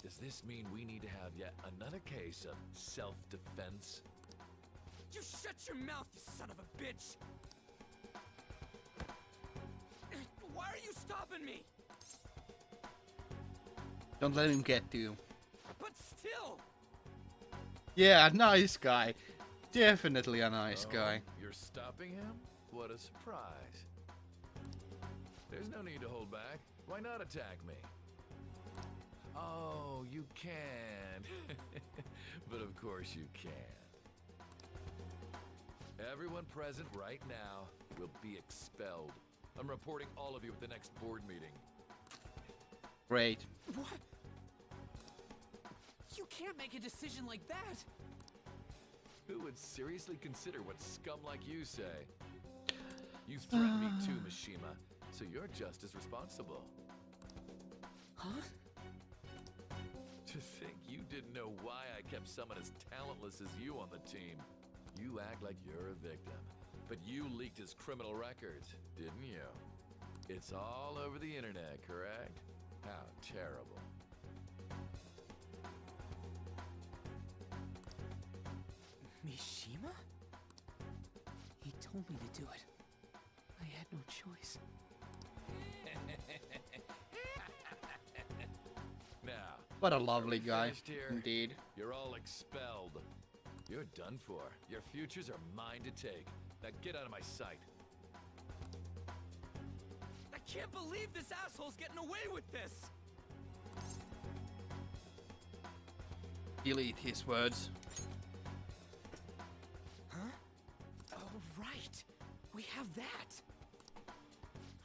Does this mean we need to have yet another case of self-defense? You shut your mouth, you son of a bitch! Why are you stopping me? Don't let him get to you. But still! Yeah, nice guy. Definitely a nice guy. You're stopping him? What a surprise. There's no need to hold back. Why not attack me? Oh, you can. But of course you can. Everyone present right now will be expelled. I'm reporting all of you at the next board meeting. Great. What? You can't make a decision like that! Who would seriously consider what scum like you say? You threatened me too, Mishima, so you're just as responsible. Huh? To think you didn't know why I kept someone as talentless as you on the team. You act like you're a victim, but you leaked his criminal records, didn't you? It's all over the internet, correct? How terrible. Mishima? He told me to do it. I had no choice. Now, What a lovely are we guy, finished here? indeed. You're all expelled. You're done for. Your futures are mine to take. Now get out of my sight. I can't believe this asshole's getting away with this! Delete his words. Huh? Oh, right. We have that.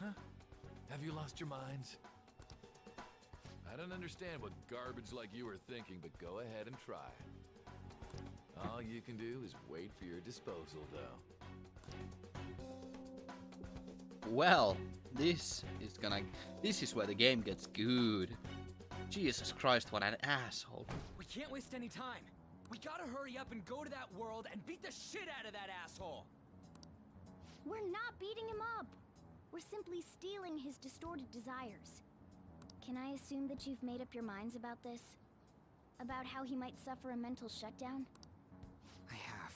Huh? Have you lost your minds? I don't understand what garbage like you are thinking, but go ahead and try. All you can do is wait for your disposal, though. Well, this is where the game gets good. Jesus Christ, what an asshole. We can't waste any time. We gotta hurry up and go to that world and beat the shit out of that asshole. We're not beating him up. We're simply stealing his distorted desires. Can I assume that you've made up your minds about this? About how he might suffer a mental shutdown? I have.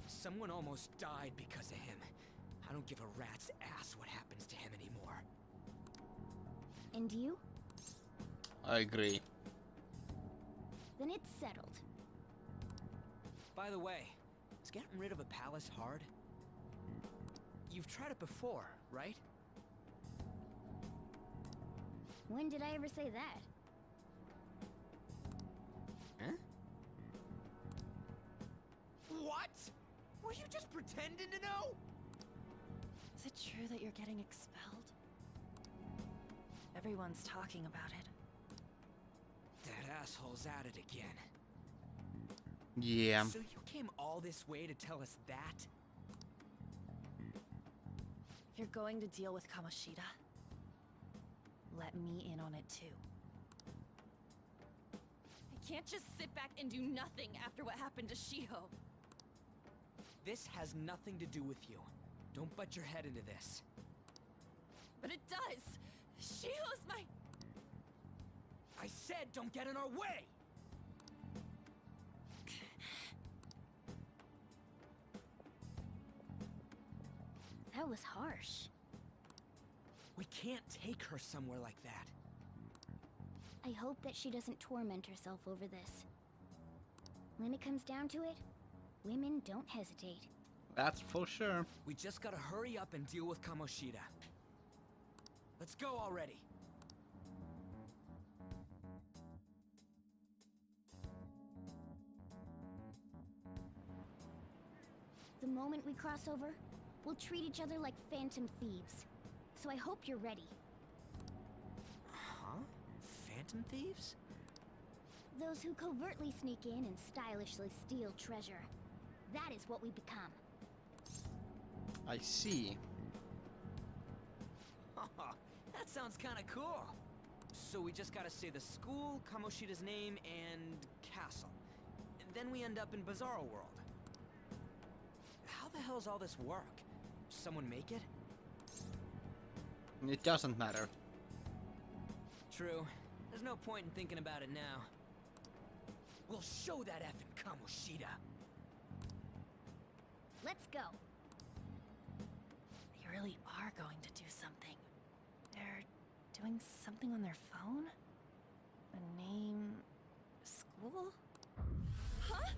Someone almost died because of him. I don't give a rat's ass what happens to him anymore. And you? I agree. Then it's settled. By the way, is getting rid of a palace hard? You've tried it before, right? When did I ever say that? Huh? What? Were you just pretending to know? Is it true that you're getting expelled? Everyone's talking about it. That asshole's at it again. Yeah. So you came all this way to tell us that? If you're going to deal with Kamoshida, let me in on it too. I can't just sit back and do nothing after what happened to Shiho. This has nothing to do with you. Don't butt your head into this. But it does! Shiho's my... I said don't get in our way! That was harsh. We can't take her somewhere like that. I hope that she doesn't torment herself over this. When it comes down to it, women don't hesitate. That's for sure. We just gotta hurry up and deal with Kamoshida. Let's go already. The moment we cross over, we'll treat each other like phantom thieves. So I hope you're ready. Huh? Phantom thieves? Those who covertly sneak in and stylishly steal treasure. That is what we become. I see. That sounds kinda cool. So we just gotta say the school, Kamoshida's name, and castle. And then we end up in Bizarro World. How the hell's all this work? Someone make it? It doesn't matter. True. There's no point in thinking about it now. We'll show that effing Kamoshida. Let's go. They really are going to do something. They're doing something on their phone? A name... school? Huh?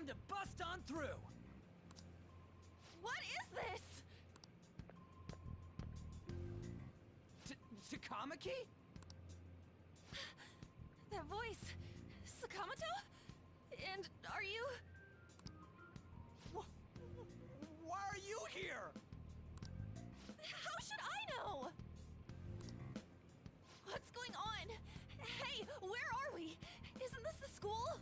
to bust on through. What is this? Takamaki? That voice. Sakamoto? And are you... Why are you here? How should I know? What's going on? Hey, where are we? Isn't this the school?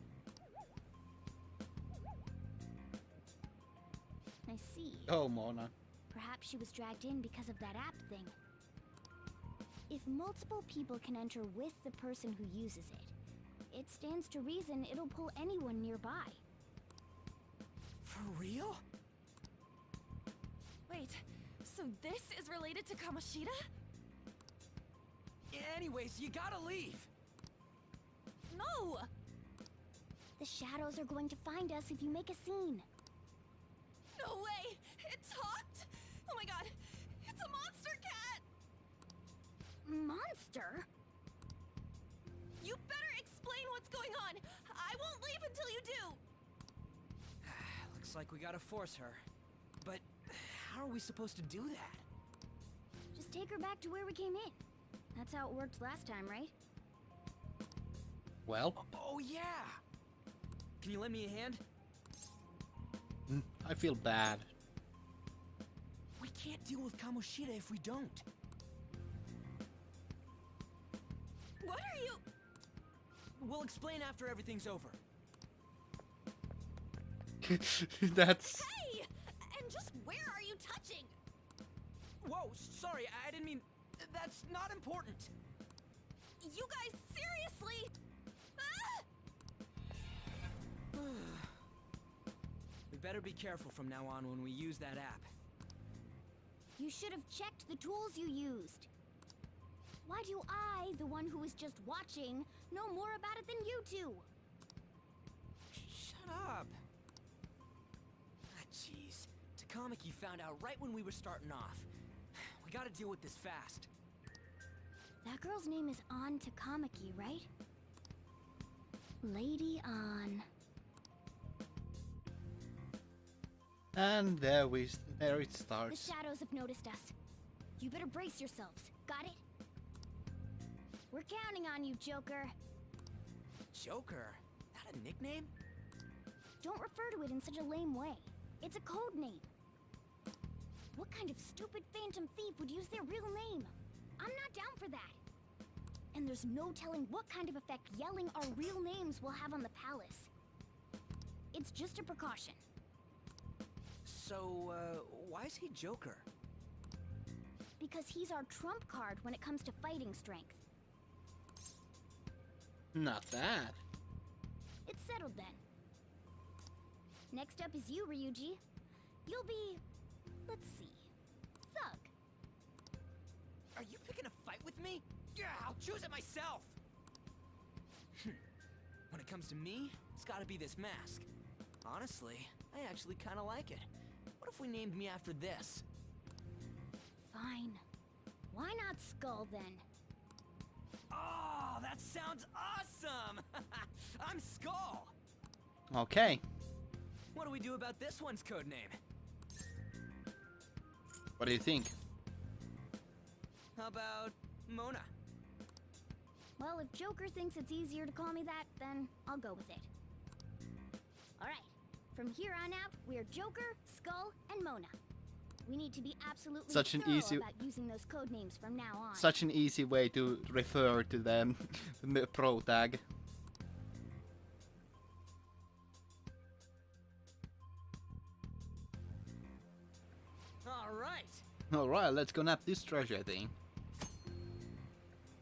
I see. Oh, Mona. Perhaps she was dragged in because of that app thing. If multiple people can enter with the person who uses it, it stands to reason it'll pull anyone nearby. For real? Wait, so this is related to Kamoshida? Anyways, you gotta leave. No! The shadows are going to find us if you make a scene. No way! It talked! Oh my god! It's a monster cat! Monster? You better explain what's going on! I won't leave until you do! Looks like we gotta force her. But how are we supposed to do that? Just take her back to where we came in. That's how it worked last time, right? Well, Oh yeah! Can you lend me a hand? I feel bad. We can't deal with Kamoshida if we don't. What are you... We'll explain after everything's over. That's... Hey! And just where are you touching? Whoa, sorry, I didn't mean... That's not important. You guys, seriously? Ah! We better be careful from now on when we use that app. You should have checked the tools you used. Why do I, the one who was just watching, know more about it than you two? Shut up. Ah, jeez. Takamaki found out right when we were starting off. We gotta deal with this fast. That girl's name is An Takamaki, right? Lady An. And there it The starts. shadows have noticed us. You better brace yourselves. Got it? We're counting on you, Joker. Joker? That a nickname? Don't refer to it in such a lame way. It's a code name. What kind of stupid phantom thief would use their real name? I'm not down for that. And there's no telling what kind of effect yelling our real names will have on the palace. It's just a precaution. So, why is he Joker? Because he's our trump card when it comes to fighting strength. Not that. It's settled then. Next up is you, Ryuji. You'll be... let's see... Thug. Are you picking a fight with me? Yeah, I'll choose it myself! When it comes to me, it's gotta be this mask. Honestly, I actually kinda like it. What if we named me after this? Fine. Why not Skull, then? Oh, that sounds awesome! I'm Skull! Okay. What do we do about this one's codename? What do you think? How about Mona? Well, if Joker thinks it's easier to call me that, then I'll go with it. Alright. From here on out, we're Joker, Skull, and Mona. We need to be absolutely Such an thorough easy- about using those code names from now on. Such an easy way to refer to them. The pro tag. Alright! Alright, let's go nab this treasure thing.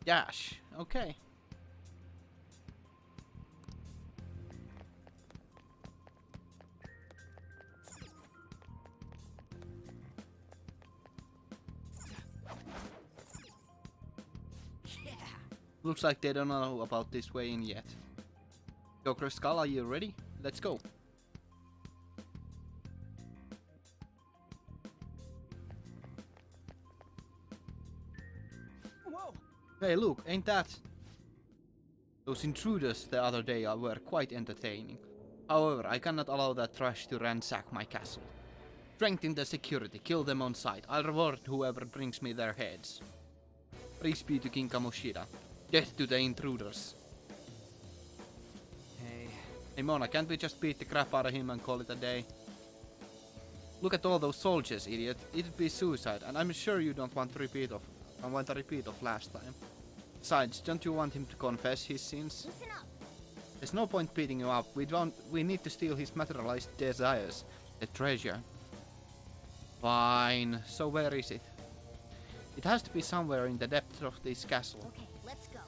Dash. Okay. Yeah! Looks like they don't know about this way in yet. Joker, Skull, are you ready? Let's go. Whoa! Hey, look, ain't that... Those intruders the other day were quite entertaining. However, I cannot allow that trash to ransack my castle. Strengthen the security, kill them on sight. I'll reward whoever brings me their heads. Praise be to King Kamoshida. Death to the intruders. Hey Mona, can't we just beat the crap out of him and call it a day? Look at all those soldiers, idiot. It'd be suicide, and I'm sure you don't want a repeat of last time. Besides, don't you want him to confess his sins? Listen up. There's no point beating him up. We need to steal his materialized desires. The treasure. Fine. So where is it? It has to be somewhere in the depths of this castle. Okay, let's go.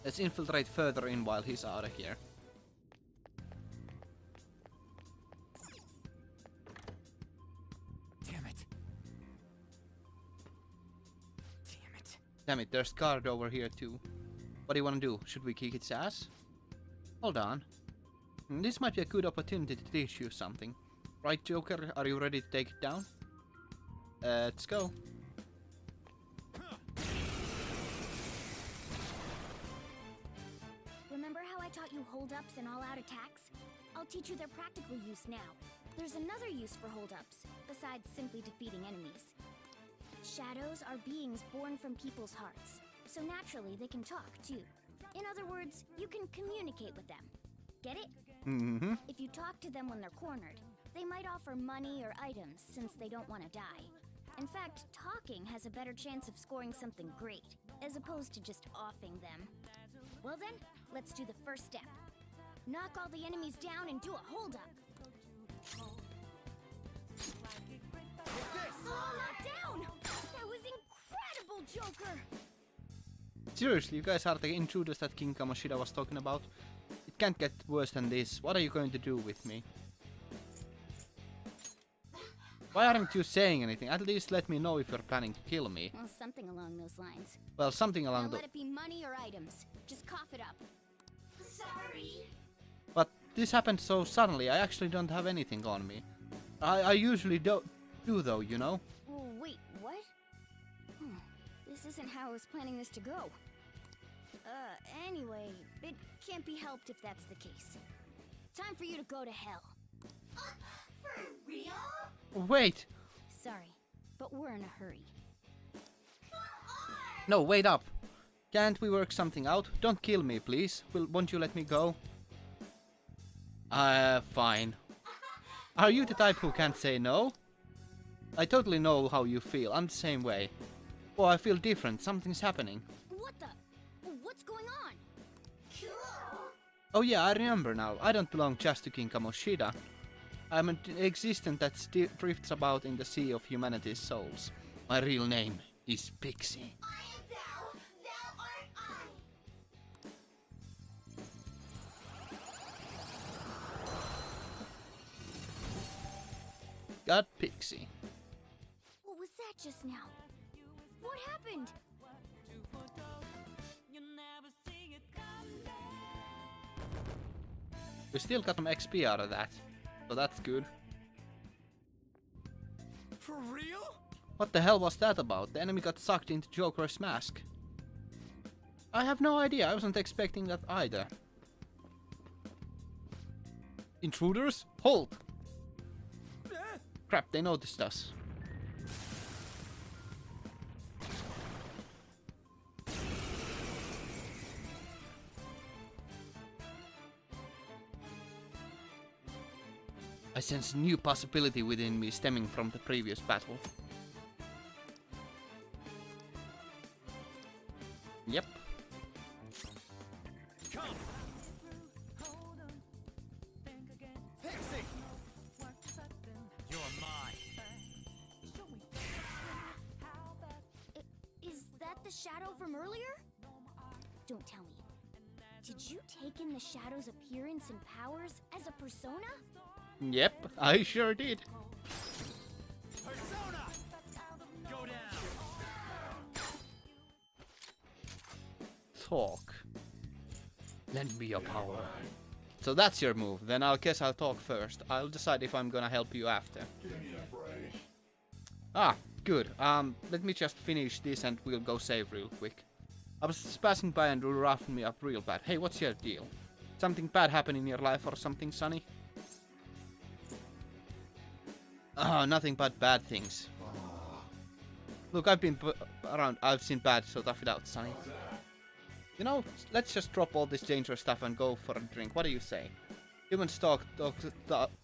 Let's infiltrate further in while he's out of here. Damn it, there's guard over here too. What do you want to do? Should we kick its ass? Hold on. This might be a good opportunity to teach you something. Right, Joker? Are you ready to take it down? Let's go. Remember how I taught you hold-ups and all-out attacks? I'll teach you their practical use now. There's another use for hold-ups, besides simply defeating enemies. Shadows are beings born from people's hearts, so naturally they can talk too. In other words, you can communicate with them. Get it? Mm-hmm. If you talk to them when they're cornered, they might offer money or items since they don't want to die. In fact, talking has a better chance of scoring something great, as opposed to just offing them. Well then, let's do the first step. Knock all the enemies down and do a hold-up. Oh, not down! That was incredible, Joker! Seriously, you guys are the intruders that King Kamoshida was talking about? It can't get worse than this. What are you going to do with me? Why aren't you saying anything? At least let me know if you're planning to kill me. Well, something along those lines. Well, something along Now the... let it be money or items. Just cough it up. Sorry. But this happened so suddenly, I actually don't have anything on me. I usually do though, you know? Oh, wait, what? This isn't how I was planning this to go. Anyway, it can't be helped if that's the case. Time for you to go to hell. For real? Wait! Sorry, but we're in a hurry. No, wait up! Can't we work something out? Don't kill me, please. Won't you let me go? Fine. Are you the type who can't say no? I totally know how you feel. I'm the same way. Oh, I feel different. Something's happening. What the? What's going on? Oh yeah, I remember now. I don't belong just to King Kamoshida. I'm an existence that drifts about in the sea of humanity's souls. My real name is Pixie. I am thou art I. Got Pixie. What was that just now? What happened? We still got some XP out of that, so that's good. For real? What the hell was that about? The enemy got sucked into Joker's mask. I have no idea, I wasn't expecting that either. Intruders? Hold! Crap, they noticed us. I sense new possibility within me stemming from the previous battle. Yep. Come. Pixie! You're mine. Is that the shadow from earlier? Don't tell me. Did you take in the shadow's appearance and powers as a persona? Yep, I sure did. Persona! Go down! Talk. Lend me your power. So that's your move, then I guess I'll talk first. I'll decide if I'm gonna help you after. Ah, good. Let me just finish this and we'll go save real quick. I was passing by and you roughed me up real bad. Hey, what's your deal? Something bad happened in your life or something, Sonny? Oh, nothing but bad things. Look, I've been around. I've seen bad, so tough it out, Sonny. You know, let's just drop all this dangerous stuff and go for a drink. What do you say? Humans talk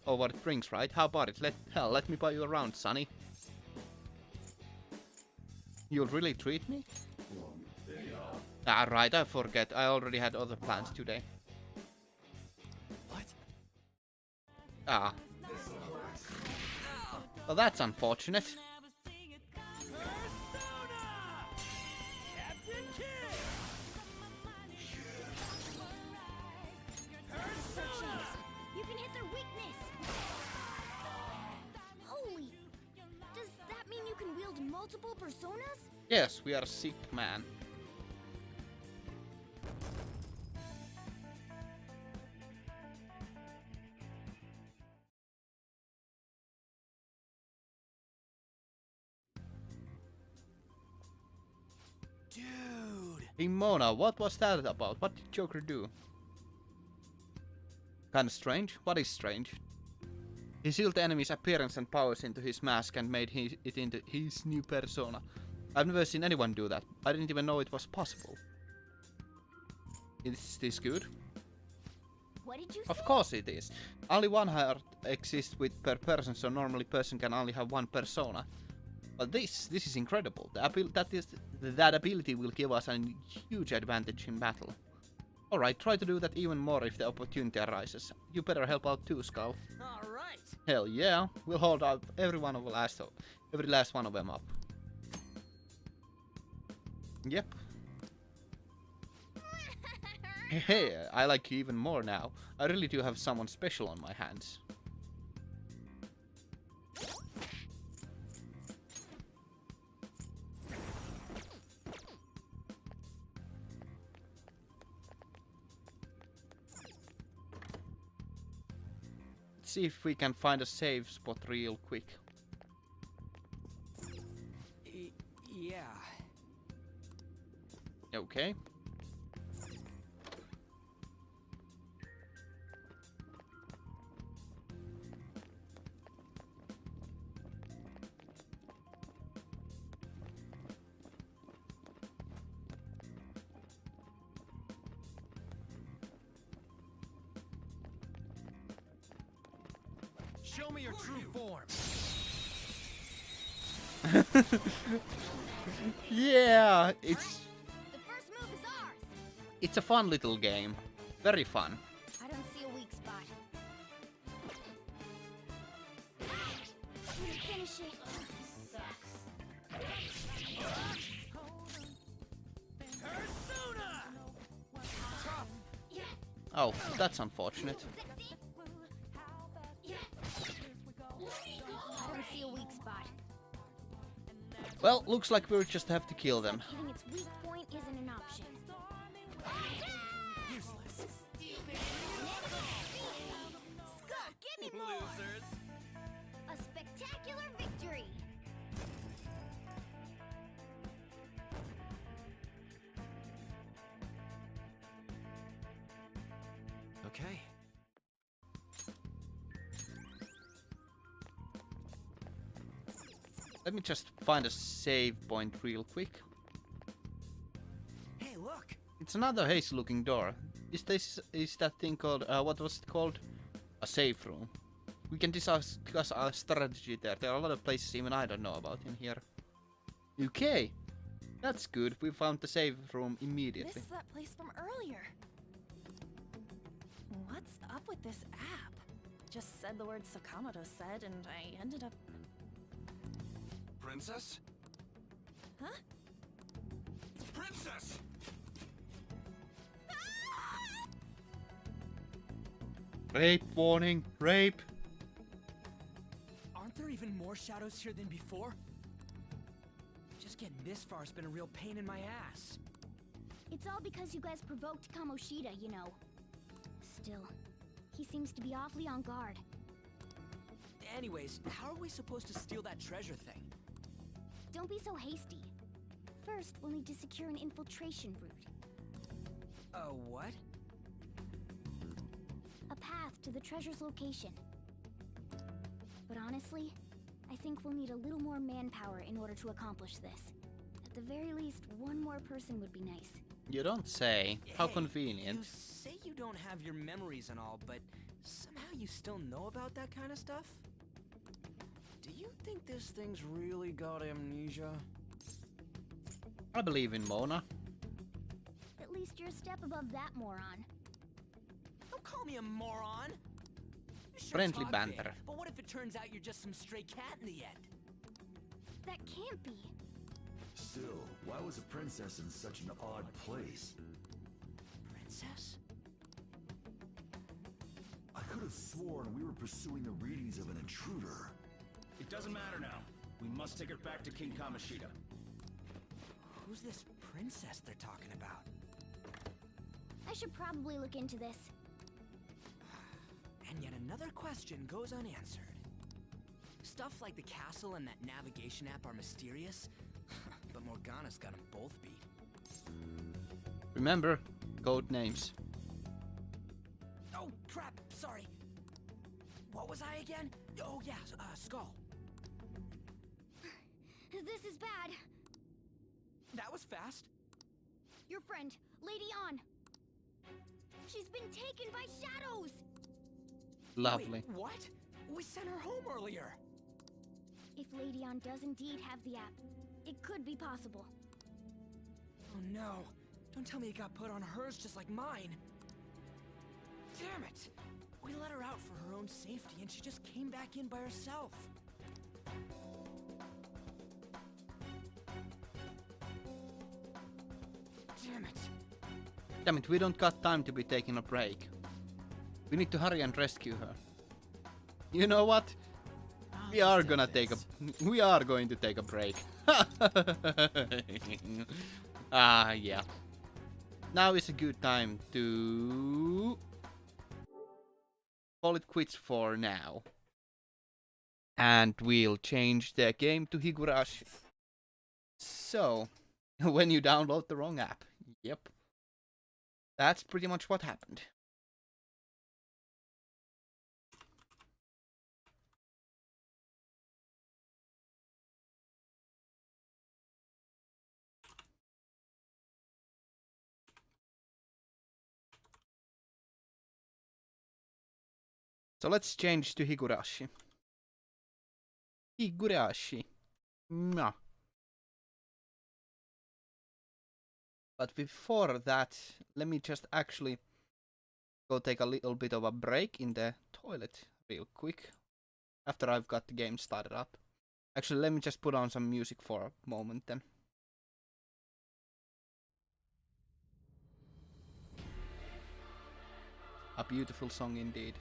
over drinks, right? How about it? Let me buy you around, Sonny. You'll really treat me? Ah, right, I forget. I already had other plans today. What? Ah. Well, that's unfortunate. You can hit their weakness! Holy! Does that mean you can wield multiple personas? Yes, we are sick, man. Dude! Hey Mona, what was that about? What did Joker do? Kinda strange? What is strange? He sealed the enemy's appearance and powers into his mask and made it into his new persona. I've never seen anyone do that. I didn't even know it was possible. Is this good? What did you say? Of course it is. Only one heart exists per person, so normally person can only have one persona. But this is incredible. That ability will give us a huge advantage in battle. Alright, try to do that even more if the opportunity arises. You better help out too, Skull. Alright! Hell yeah, we'll hold up every last one of them up. Yep. Hey, I like you even more now. I really do have someone special on my hands. See if we can find a safe spot real quick. Yeah. Okay. Show me your true form. Yeah, The first move is ours! it's a fun little game. Very fun. I don't see a weak spot. Finish it. Oh, that's unfortunate. I don't see a weak spot. Well, looks like we'll just have to kill them. Hitting its weak point isn't an option. Useless. Skull, give me more! A spectacular victory! Okay. Let me just find a save point real quick. Hey, look! It's another hazy looking door. Is that thing called, what was it called? A safe room. We can discuss our strategy there. There are a lot of places even I don't know about in here. Okay. That's good. We found the safe room immediately. This is that place from earlier. What's up with this app? Just said the word Sakamoto said, and I ended up... Princess? Huh? Princess! Rape warning. Rape. Aren't there even more shadows here than before? Just getting this far has been a real pain in my ass. It's all because you guys provoked Kamoshida, you know. Still, he seems to be awfully on guard. Anyways, how are we supposed to steal that treasure thing? Don't be so hasty. First, we'll need to secure an infiltration route. What? A path to the treasure's location. But honestly, I think we'll need a little more manpower in order to accomplish this. At the very least, one more person would be nice. You don't say. How Hey, convenient. You say you don't have your memories and all, but somehow you still know about that kind of stuff? Do you think this thing's really got amnesia? I believe in Mona. At least you're a step above that, moron. Don't call me a moron! You sure Friendly talk banter. big, but what if it turns out you're just some stray cat in the end? That can't be. Still, why was a princess in such an odd place? Princess? I could have sworn we were pursuing the readings of an intruder. It doesn't matter now. We must take her back to King Kamoshida. Who's this princess they're talking about? I should probably look into this. And yet another question goes unanswered. Stuff like the castle and that navigation app are mysterious, but Morgana's got them both beat. Remember, code names. Oh, crap, sorry. What was I again? Oh, yeah, Skull. This is bad. That was fast. Your friend, Lady An. She's been taken by shadows! Lovely. Wait, what? We sent her home earlier. If Lady An does indeed have the app, it could be possible. Oh no. Don't tell me it got put on hers just like mine. Damn it! We let her out for her own safety and she just came back in by herself. Damn it. Damn it, we don't got time to be taking a break. We need to hurry and rescue her. You know what? We are going to take a break. Yeah. Now is a good time to call it quits for now. And we'll change the game to Higurashi. So, when you download the wrong app. Yep. That's pretty much what happened. So let's change to Higurashi. Higurashi. Mwah. But before that, let me just actually go take a little bit of a break in the toilet real quick. After I've got the game started up. Actually, let me just put on some music for a moment then. A beautiful song indeed.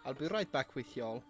I'll be right back with y'all.